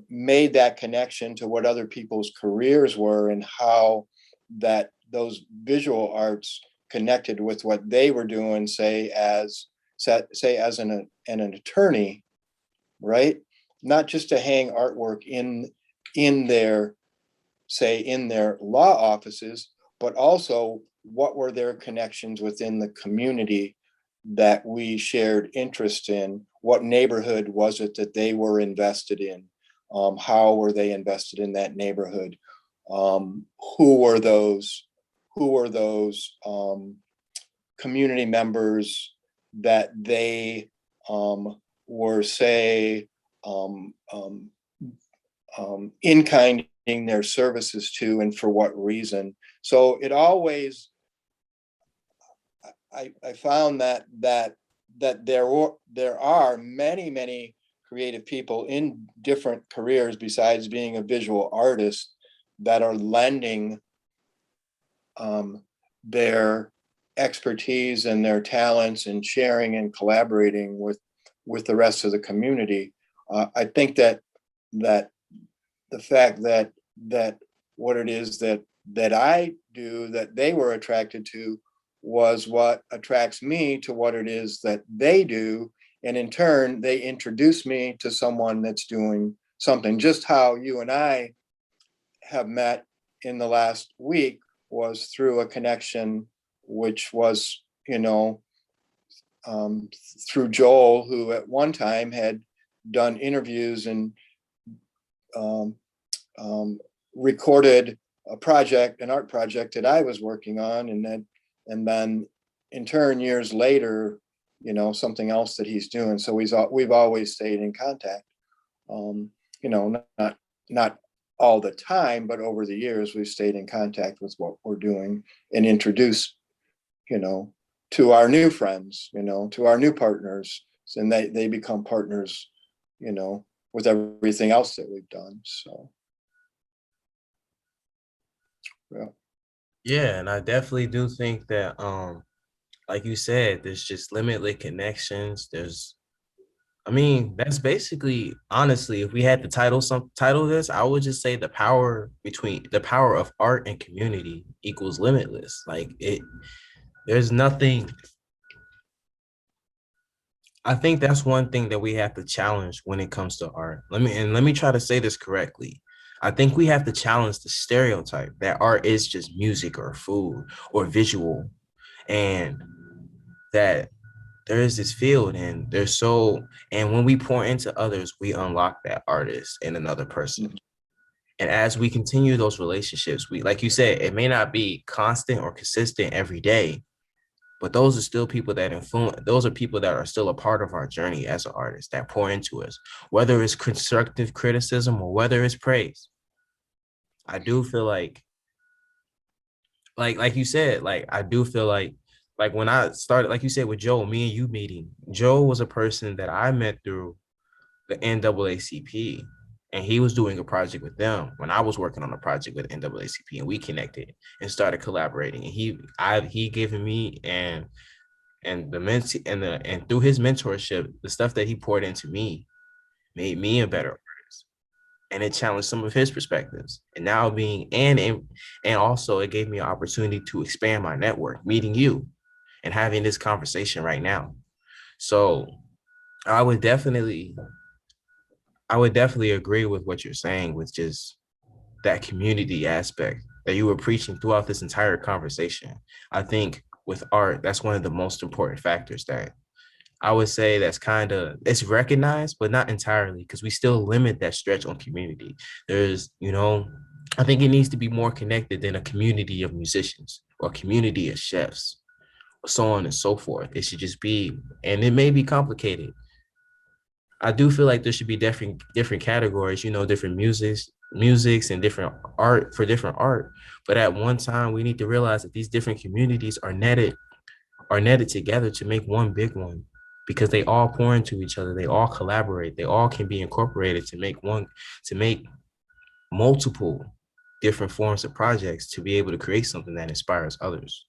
made that connection to what other people's careers were and how that those visual arts connected with what they were doing, say as an attorney, right? Not just to hang artwork in their, say, in their law offices, but also what were their connections within the community that we shared interest in? What neighborhood was it that they were invested in? How were they invested in that neighborhood? Who were those? Who were those community members that they were, say, in kinding their services to, and for what reason? So it always, I found that there are many creative people in different careers besides being a visual artist that are lending their expertise and their talents and sharing and collaborating with the rest of the community. I think that the fact that what it is that I do, that they were attracted to, was what attracts me to what it is that they do. And in turn, they introduce me to someone that's doing something. Just how you and I have met in the last week was through a connection, which was, through Joel, who at one time had done interviews and recorded an art project that I was working on, and then in turn, years later, something else that he's doing. So we've always stayed in contact. Not all the time, but over the years, we've stayed in contact with what we're doing and introduced, to our new friends, to our new partners, and they become partners, with everything else that we've done. So, yeah. Yeah, and I definitely do think that like you said, there's just limited connections. I mean, that's basically, honestly, if we had to title this, I would just say the power of art and community equals limitless. There's nothing. I think that's one thing that we have to challenge when it comes to art. Let me try to say this correctly. I think we have to challenge the stereotype that art is just music or food or visual, and that there is this field, and when we pour into others, we unlock that artist in another person. Mhm. And as we continue those relationships, like you said, it may not be constant or consistent every day, but those are people that are still a part of our journey as an artist, that pour into us, whether it's constructive criticism or whether it's praise. I do feel like you said, I do feel like when I started, like you said, with Joe, me and you meeting, Joe was a person that I met through the NAACP, and he was doing a project with them when I was working on a project with NAACP, and we connected and started collaborating. And he given me and the mentee and through his mentorship, the stuff that he poured into me made me a better artist, and it challenged some of his perspectives. And now and also it gave me an opportunity to expand my network, meeting you and having this conversation right now. So I would definitely I would definitely agree with what you're saying, with just that community aspect that you were preaching throughout this entire conversation. I think with art, that's one of the most important factors that I would say it's recognized, but not entirely, because we still limit that stretch on community. I think it needs to be more connected than a community of musicians or a community of chefs, so on and so forth. It should just be, and it may be complicated. I do feel like there should be different categories, different musics and different art for different art. But at one time, we need to realize that these different communities are netted together to make one big one, because they all pour into each other. They all collaborate. They all can be incorporated to make multiple different forms of projects to be able to create something that inspires others.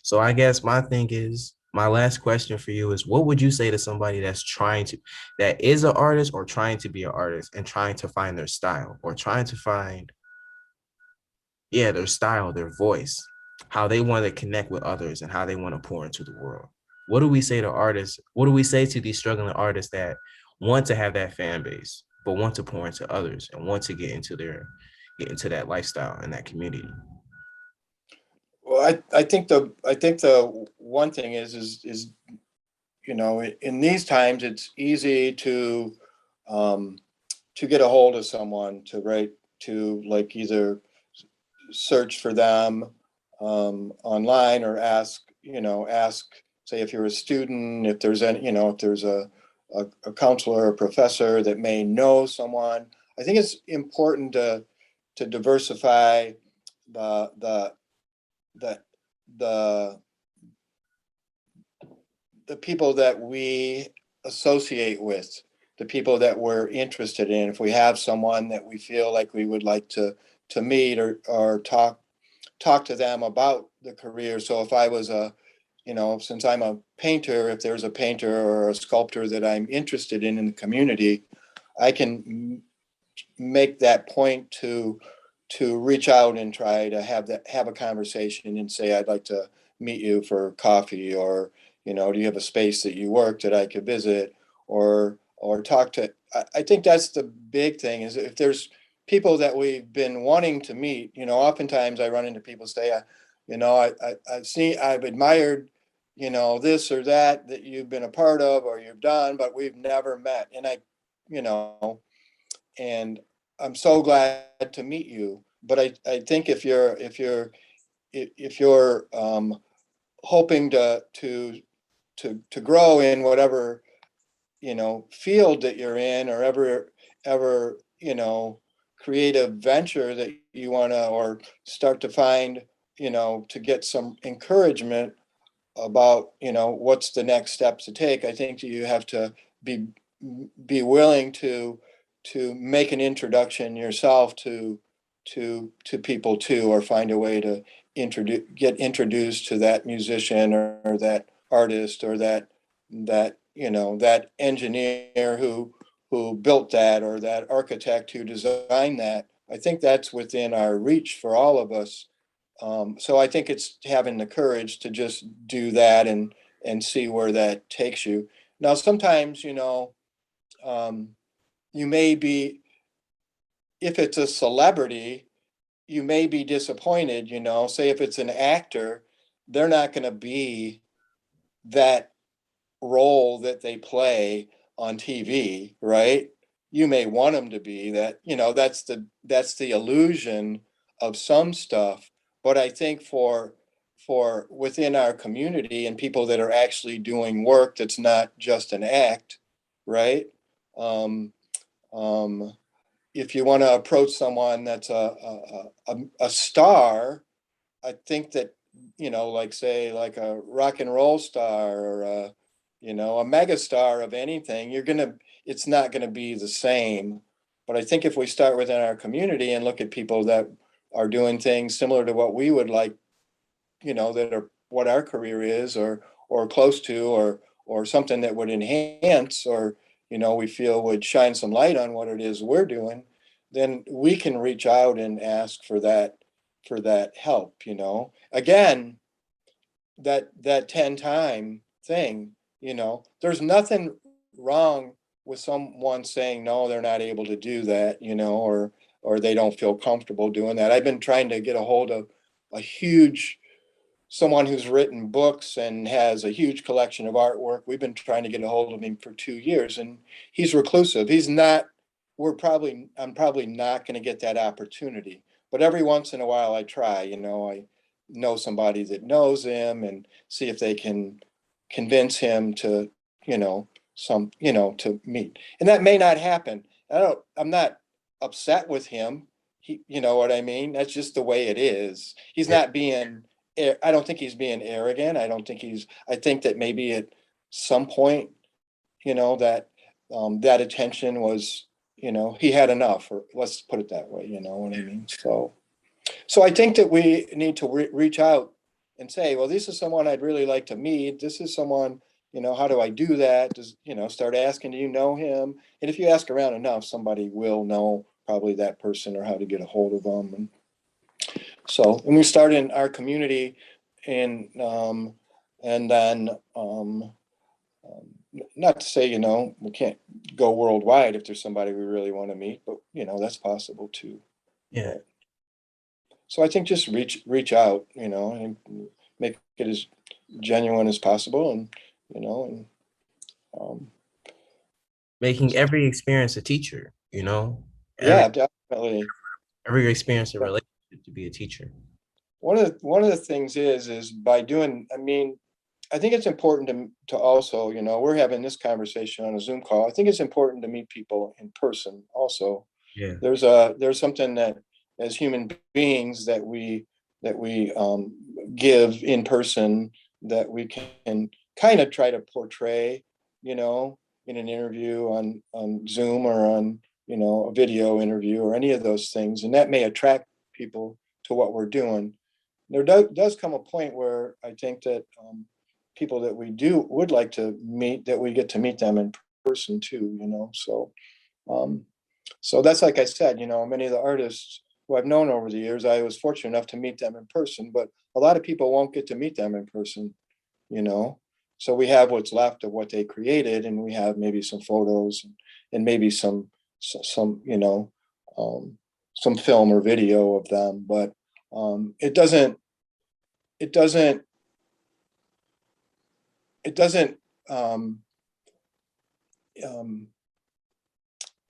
So I guess my thing is, My last question for you is, what would you say to somebody that is an artist or trying to be an artist and trying to find their style or trying to find, yeah, their style, their voice, how they want to connect with others and how they want to pour into the world? What do we say to artists? What do we say to these struggling artists that want to have that fan base, but want to pour into others and want to get into that lifestyle and that community? Well, I think the one thing is in these times it's easy um, to get a hold of someone to write to, like either search for them online or ask, say, if you're a student, if there's any, if there's a counselor or professor that may know someone. I think it's important to diversify the the the the the people that we associate with, the people that we're interested in. If we have someone that we feel like we would like to meet or talk to them about the career. So if I was since I'm a painter, if there's a painter or a sculptor that I'm interested in the community, I can make that point to reach out and try to have a conversation and say, I'd like to meet you for coffee, or do you have a space that you work that I could visit, or talk to. I think that's the big thing, is if there's people that we've been wanting to meet. Oftentimes I run into people say, I've admired this or that you've been a part of or you've done, but we've never met. And you know and I'm so glad to meet you. But I think if you're hoping to grow in whatever field that you're in, or ever creative venture that you want to, or start to find, to get some encouragement about what's the next steps to take. I think that you have to be be willing to make an introduction yourself to people too, or find a way to get introduced to that musician, or that artist, or that engineer who built that, or that architect who designed that. I think that's within our reach for all of us. So I think it's having the courage to just do that, and see where that takes you. Now, sometimes, um, you may be, if it's a celebrity, you may be disappointed. Say if it's an actor, they're not going to be that role that they play on TV, right? You may want them to be that. That's the illusion of some stuff. But I think for within our community, and people that are actually doing work that's not just an act, right? Um, um, if you want to approach someone that's a star, I think that, like, say, like a rock and roll star, or a mega star of anything, it's not gonna be the same. But I think if we start within our community and look at people that are doing things similar to what we would like, that are what our career is, or close to, or something that would enhance, or we feel would shine some light on what it is we're doing, then we can reach out and ask for that help. Again, that 10 time thing, there's nothing wrong with someone saying no, they're not able to do that, or they don't feel comfortable doing that. I've been trying to get a hold of a huge someone who's written books and has a huge collection of artwork. We've been trying to get a hold of him for 2 years, and he's reclusive. He's not, I'm probably not going to get that opportunity. But every once in a while I try, I know somebody that knows him, and see if they can convince him to, to meet. And that may not happen. I'm not upset with him. You know what I mean? That's just the way it is. He's Yeah. not being, I don't think he's being arrogant. I think that maybe at some point, that attention was, he had enough, or let's put it that way, you know what I mean? So I think that we need to reach out and say, well, this is someone I'd really like to meet. This is someone, how do I do that? Does, start asking, do you know him? And if you ask around enough, somebody will know probably that person or how to get a hold of them. And so, and we started in our community, and then, not to say, we can't go worldwide if there's somebody we really want to meet, but that's possible too. Yeah. But, so I think just reach out, and make it as genuine as possible, and um, Making every experience a teacher, you know, every yeah, definitely. every experience a relationship to be a teacher. One of the things is by doing, I mean, I think it's important to also, we're having this conversation on a Zoom call. I think it's important to meet people in person also. Yeah. There's something that as human beings that we give in person that we can kind of try to portray, in an interview on Zoom or on, a video interview or any of those things. And that may attract people to what we're doing. There does come a point where I think that people that we would like to meet, that we get to meet them in person too, um, so that's, like I said, many of the artists who I've known over the years, I was fortunate enough to meet them in person, but a lot of people won't get to meet them in person, you know. So we have what's left of what they created, and we have maybe some photos and maybe some um, some film or video of them, but it doesn't it doesn't um, um,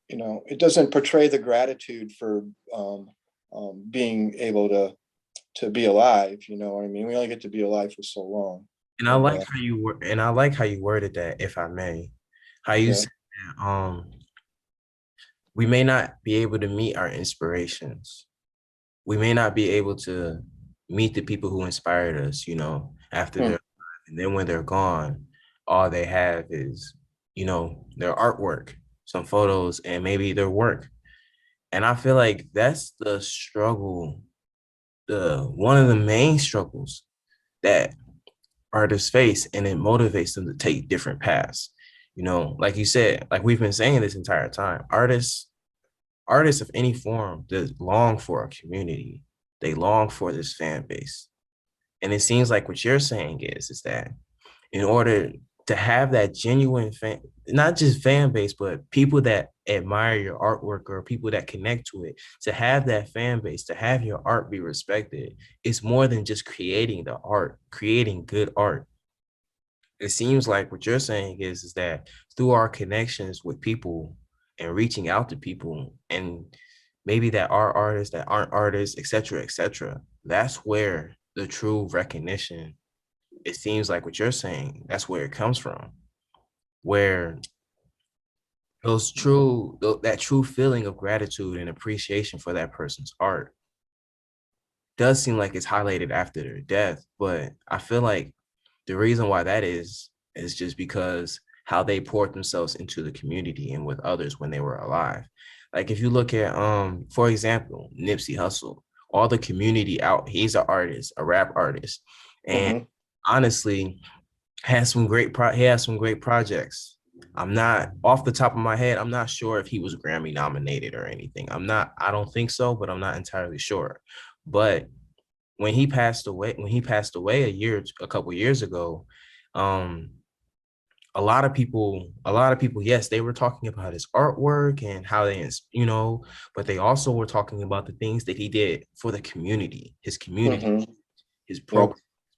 it doesn't portray the gratitude for being able to be alive. You know what I mean? We only get to be alive for so long. And I And like how you were, and I like how you worded that, if I may, how you yeah. said that, we may not be able to meet our inspirations. We may not be able to meet the people who inspired us, after Hmm. they're alive. And then when they're gone, all they have is, their artwork, some photos, and maybe their work. And I feel like that's the struggle, the one of the main struggles that artists face, and it motivates them to take different paths. Like you said, like we've been saying this entire time, artists of any form that long for a community, they long for this fan base. And it seems like what you're saying is that in order to have that genuine fan, not just fan base, but people that admire your artwork or people that connect to it, to have that fan base, to have your art be respected, it's more than just creating the art, creating good art. It seems like what you're saying is that through our connections with people and reaching out to people, and maybe that are artists, that aren't artists, et cetera, that's where the true recognition, it seems like what you're saying, that's where it comes from, where that true feeling of gratitude and appreciation for that person's art does seem like it's highlighted after their death. But I feel like the reason why that is just because how they poured themselves into the community and with others when they were alive. Like if you look at for example, Nipsey Hussle, all the community out, he's an artist, a rap artist, and Hmm. honestly he has some great projects. I'm not, off the top of my head, I'm not sure if he was Grammy nominated or anything. I don't think so, but I'm not entirely sure. But when he passed away a couple years ago, um, a lot of people, yes, they were talking about his artwork and how but they also were talking about the things that he did for the community, Hmm. his Yep.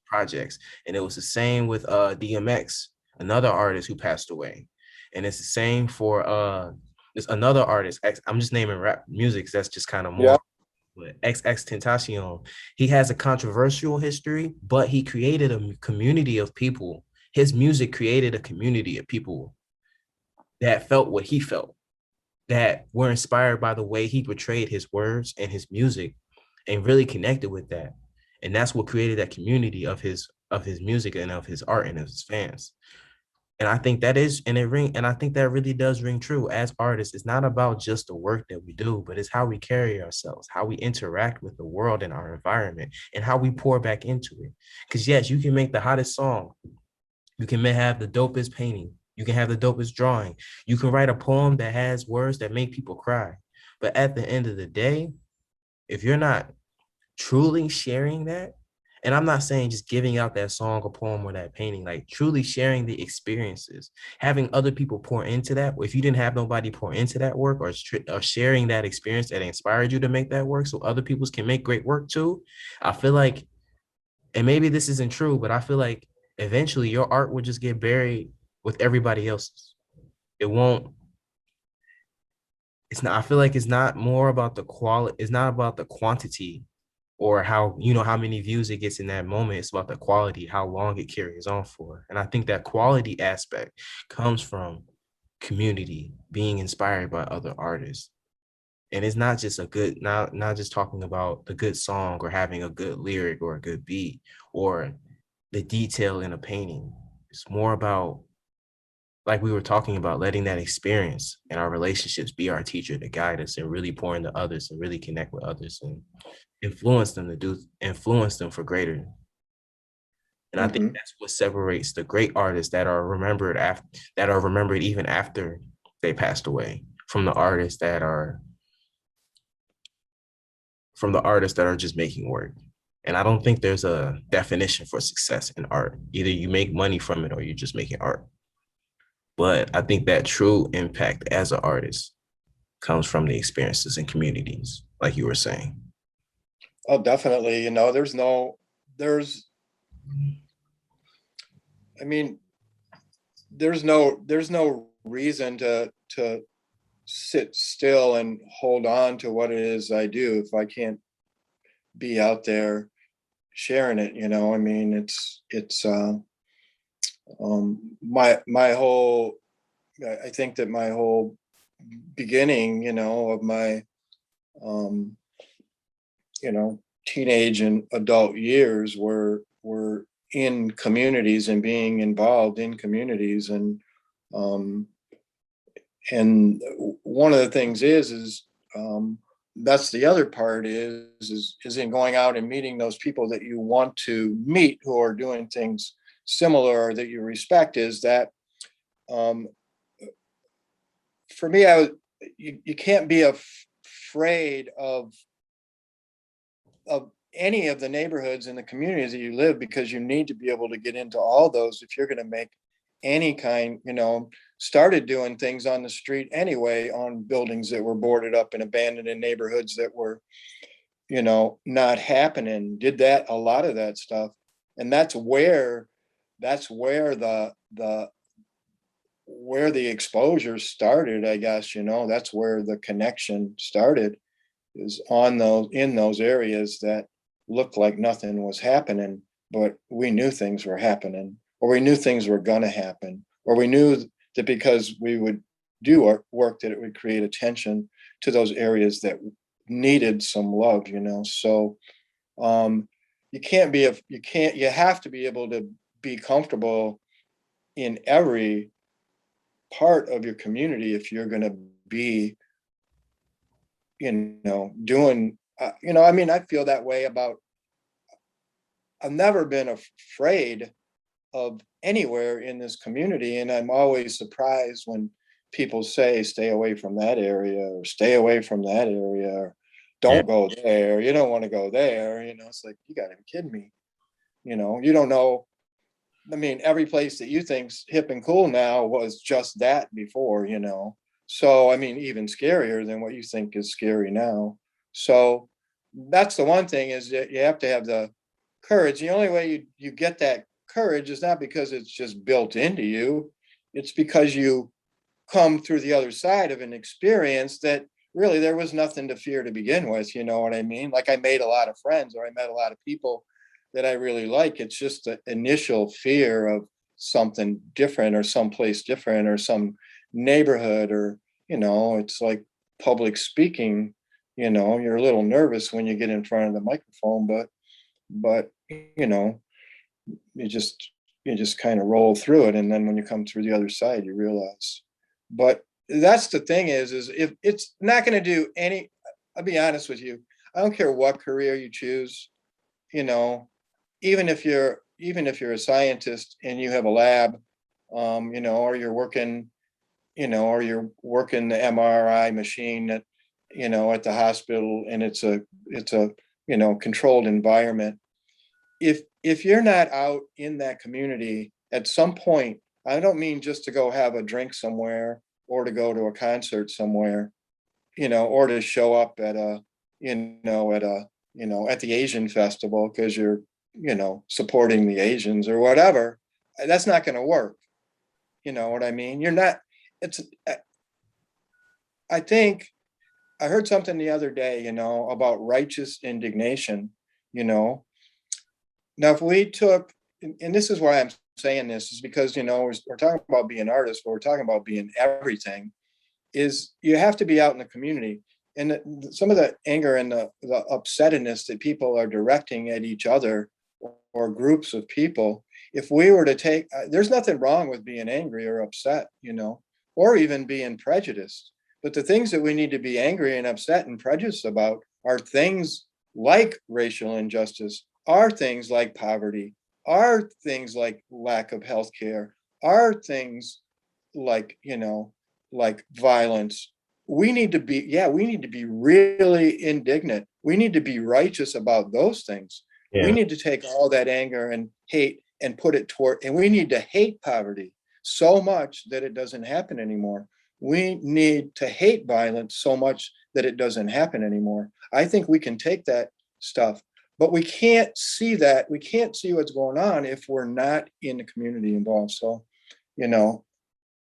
projects. And it was the same with DMX, another artist who passed away. And it's the same for there's another artist. I'm just naming rap music. That's just kind of more. Yeah. But XX Tentacion, he has a controversial history, but he created a community of people. His music created a community of people that felt what he felt, that were inspired by the way he portrayed his words and his music, and really connected with that. And that's what created that community of his music and of his art and of his fans. And I think that is, and it ring, and I think that really does ring true as artists. It's not about just the work that we do, but it's how we carry ourselves, how we interact with the world and our environment, and how we pour back into it. Because yes, you can make the hottest song, you can have the dopest painting, you can have the dopest drawing, you can write a poem that has words that make people cry. But at the end of the day, if you're not truly sharing that, and I'm not saying just giving out that song or poem or that painting, like truly sharing the experiences, having other people pour into that. If you didn't have nobody pour into that work, or sharing that experience that inspired you to make that work so other people can make great work too, I feel like, and maybe this isn't true, but I feel like eventually your art will just get buried with everybody else's. It won't, it's not, I feel like it's not more about the quality, it's not about the quantity or how, how many views it gets in that moment. It's about the quality, how long it carries on for. And I think that quality aspect comes from community, being inspired by other artists. And it's not just a good, not just talking about the good song or having a good lyric or a good beat or the detail in a painting. It's more about, like we were talking about, letting that experience and our relationships be our teacher to guide us and really pour into others and really connect with others and influence them for greater. And I think Hmm. that's what separates the great artists that are remembered after, that are remembered even after they passed away, from the artists that are just making work. And I don't think there's a definition for success in art. Either you make money from it or you're just making art. But I think that true impact as an artist comes from the experiences and communities, like you were saying. Oh, definitely. There's, I mean, there's no reason to sit still and hold on to what it is I do if I can't be out there sharing it. I mean, my whole, I think that my whole beginning, of my um, teenage and adult years were in communities and being involved in communities. Um, and one of the things is that's the other part is in going out and meeting those people that you want to meet who are doing things similar or that you respect, is that um, for me, you can't be afraid of any of the neighborhoods and the communities that you live, because you need to be able to get into all those if you're going to make any kind. Started doing things on the street anyway, on buildings that were boarded up and abandoned in neighborhoods that were not happening, did that, a lot of that stuff. And that's where the exposure started, I guess. That's where the connection started, is on those in those areas that looked like nothing was happening, but we knew things were happening, or we knew things were going to happen, or we knew that because we would do our work that it would create attention to those areas that needed some love. So um you have to be able to be comfortable in every part of your community if you're going to be doing I mean, I feel that way about, I've never been afraid of anywhere in this community, and I'm always surprised when people say stay away from that area, or stay away from that area, or Yeah. don't go there, you don't want to go there. It's like, you gotta be kidding me. You don't know. I mean, every place that you think's hip and cool now was just that before. So, I mean, even scarier than what you think is scary now. So that's the one thing, is that you have to have the courage. The only way you get that courage is not because it's just built into you. It's because you come through the other side of an experience that really there was nothing to fear to begin with. You know what I mean? Like, I made a lot of friends, or I met a lot of people that I really like. It's just the initial fear of something different, or someplace different, or some neighborhood, or, it's like public speaking. You're a little nervous when you get in front of the microphone, but you know, you just you just kind of roll through it. And then when you come through the other side, you realize. But that's the thing is if it's not going to do any, I'll be honest with you. I don't care what career you choose, you know, even if you're a scientist and you have a lab, or you're working, or you're working the MRI machine at, at the hospital, and it's a controlled environment. If you're not out in that community at some point, I don't mean just to go have a drink somewhere or to go to a concert somewhere, or to show up at at the Asian festival because you're, supporting the Asians or whatever. That's not going to work. You know what I mean? You're not, it's, I think I heard something the other day, about righteous indignation, you know. Now, if we took, and this is why I'm saying this, is because, we're talking about being artists, but we're talking about being everything, is you have to be out in the community. And some of the anger and the upsetness that people are directing at each other or groups of people, if we were to take, there's nothing wrong with being angry or upset, or even being prejudiced. But the things that we need to be angry and upset and prejudiced about are things like racial injustice, are things like poverty, are things like lack of health care, are things like, like violence. We need to be really indignant. We need to be righteous about those things. We Yeah. need to take all that anger and hate and put it toward, and we need to hate poverty so much that it doesn't happen anymore. We need to hate violence so much that it doesn't happen anymore. I think we can take that stuff, but we can't see that. We can't see what's going on if we're not in the community involved. So, you know,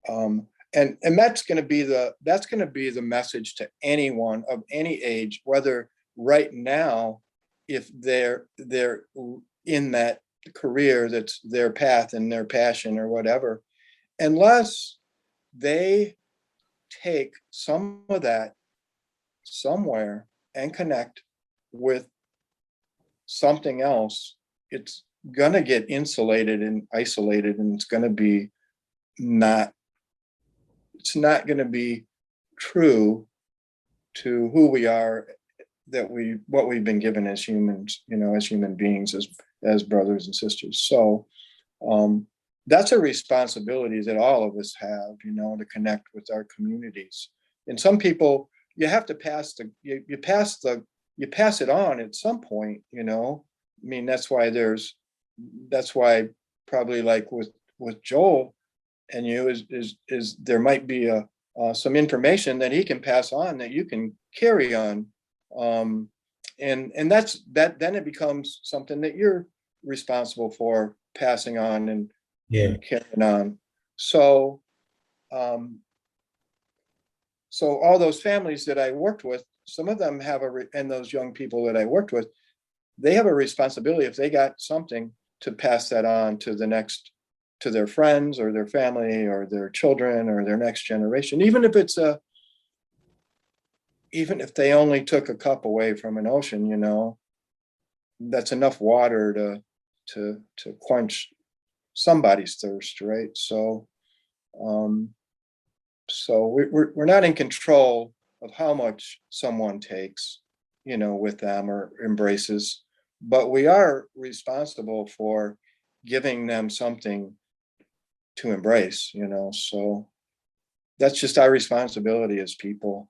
um, and that's going to be the message to anyone of any age, whether right now, if they're in that career that's their path and their passion or whatever, unless they take some of that somewhere and connect with something else, it's going to get insulated and isolated, and not it's not going to be true to who we are, what we've been given as humans, as human beings, as brothers and sisters. So that's a responsibility that all of us have, to connect with our communities. And some people, you have to pass you pass it on at some point. I mean, that's why probably like with Joel and you is there might be some information that he can pass on that you can carry on, and then it becomes something that you're responsible for passing on Yeah. and carrying on. So so all those families that I worked with, some of them and those young people that I worked with, they have a responsibility, if they got something, to pass that on to their friends or their family or their children or their next generation, even if they only took a cup away from an ocean, that's enough water to quench somebody's thirst, right? So we're not in control of how much someone takes, with them or embraces, but we are responsible for giving them something to embrace, so that's just our responsibility as people.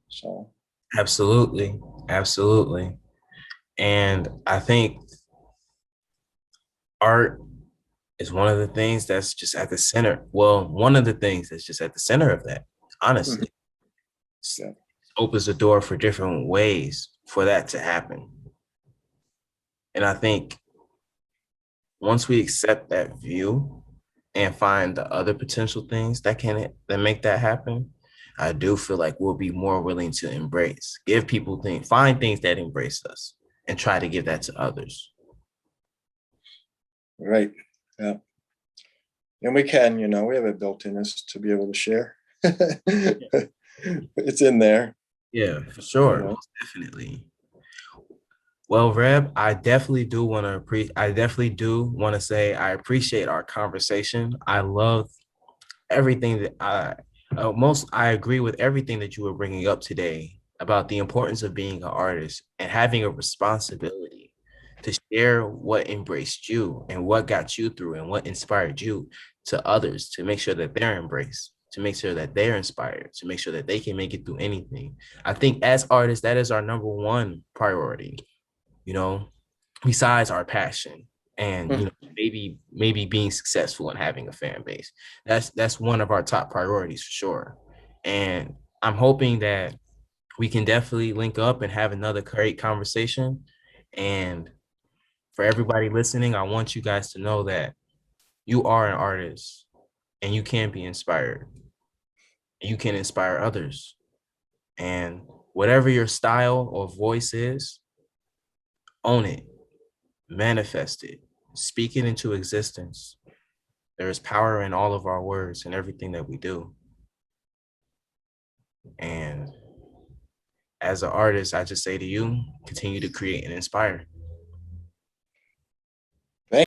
So Absolutely. Absolutely. And I think art is one of the things that's just at the center. Well, one of the things that's just at the center of that, mhm, honestly. yeah, Opens the door for different ways for that to happen. And I think once we accept that view and find the other potential things that make that happen, I do feel like we'll be more willing to embrace, give people things, find things that embrace us, and try to give that to others. right, yeah, and we can, we have it built in us to be able to share. It's in there, Yeah, for you sure, know. most definitely. Well, Reb, I definitely do want to say I appreciate our conversation. I love everything that I agree with everything that you were bringing up today about the importance of being an artist and having a responsibility to share what embraced you and what got you through and what inspired you to others, to make sure that they're embraced, to make sure that they're inspired, to make sure that they can make it through anything. I think as artists, that is our number one priority, you know, besides our passion and, you know, Mhm. maybe being successful and having a fan base. That's one of our top priorities for sure. And I'm hoping that we can definitely link up and have another great conversation. And for everybody listening, I want you guys to know that you are an artist and you can be inspired. You can inspire others. And whatever your style or voice is, own it, manifest it, speak it into existence. There is power in all of our words and everything that we do. And as an artist, I just say to you, continue to create and inspire.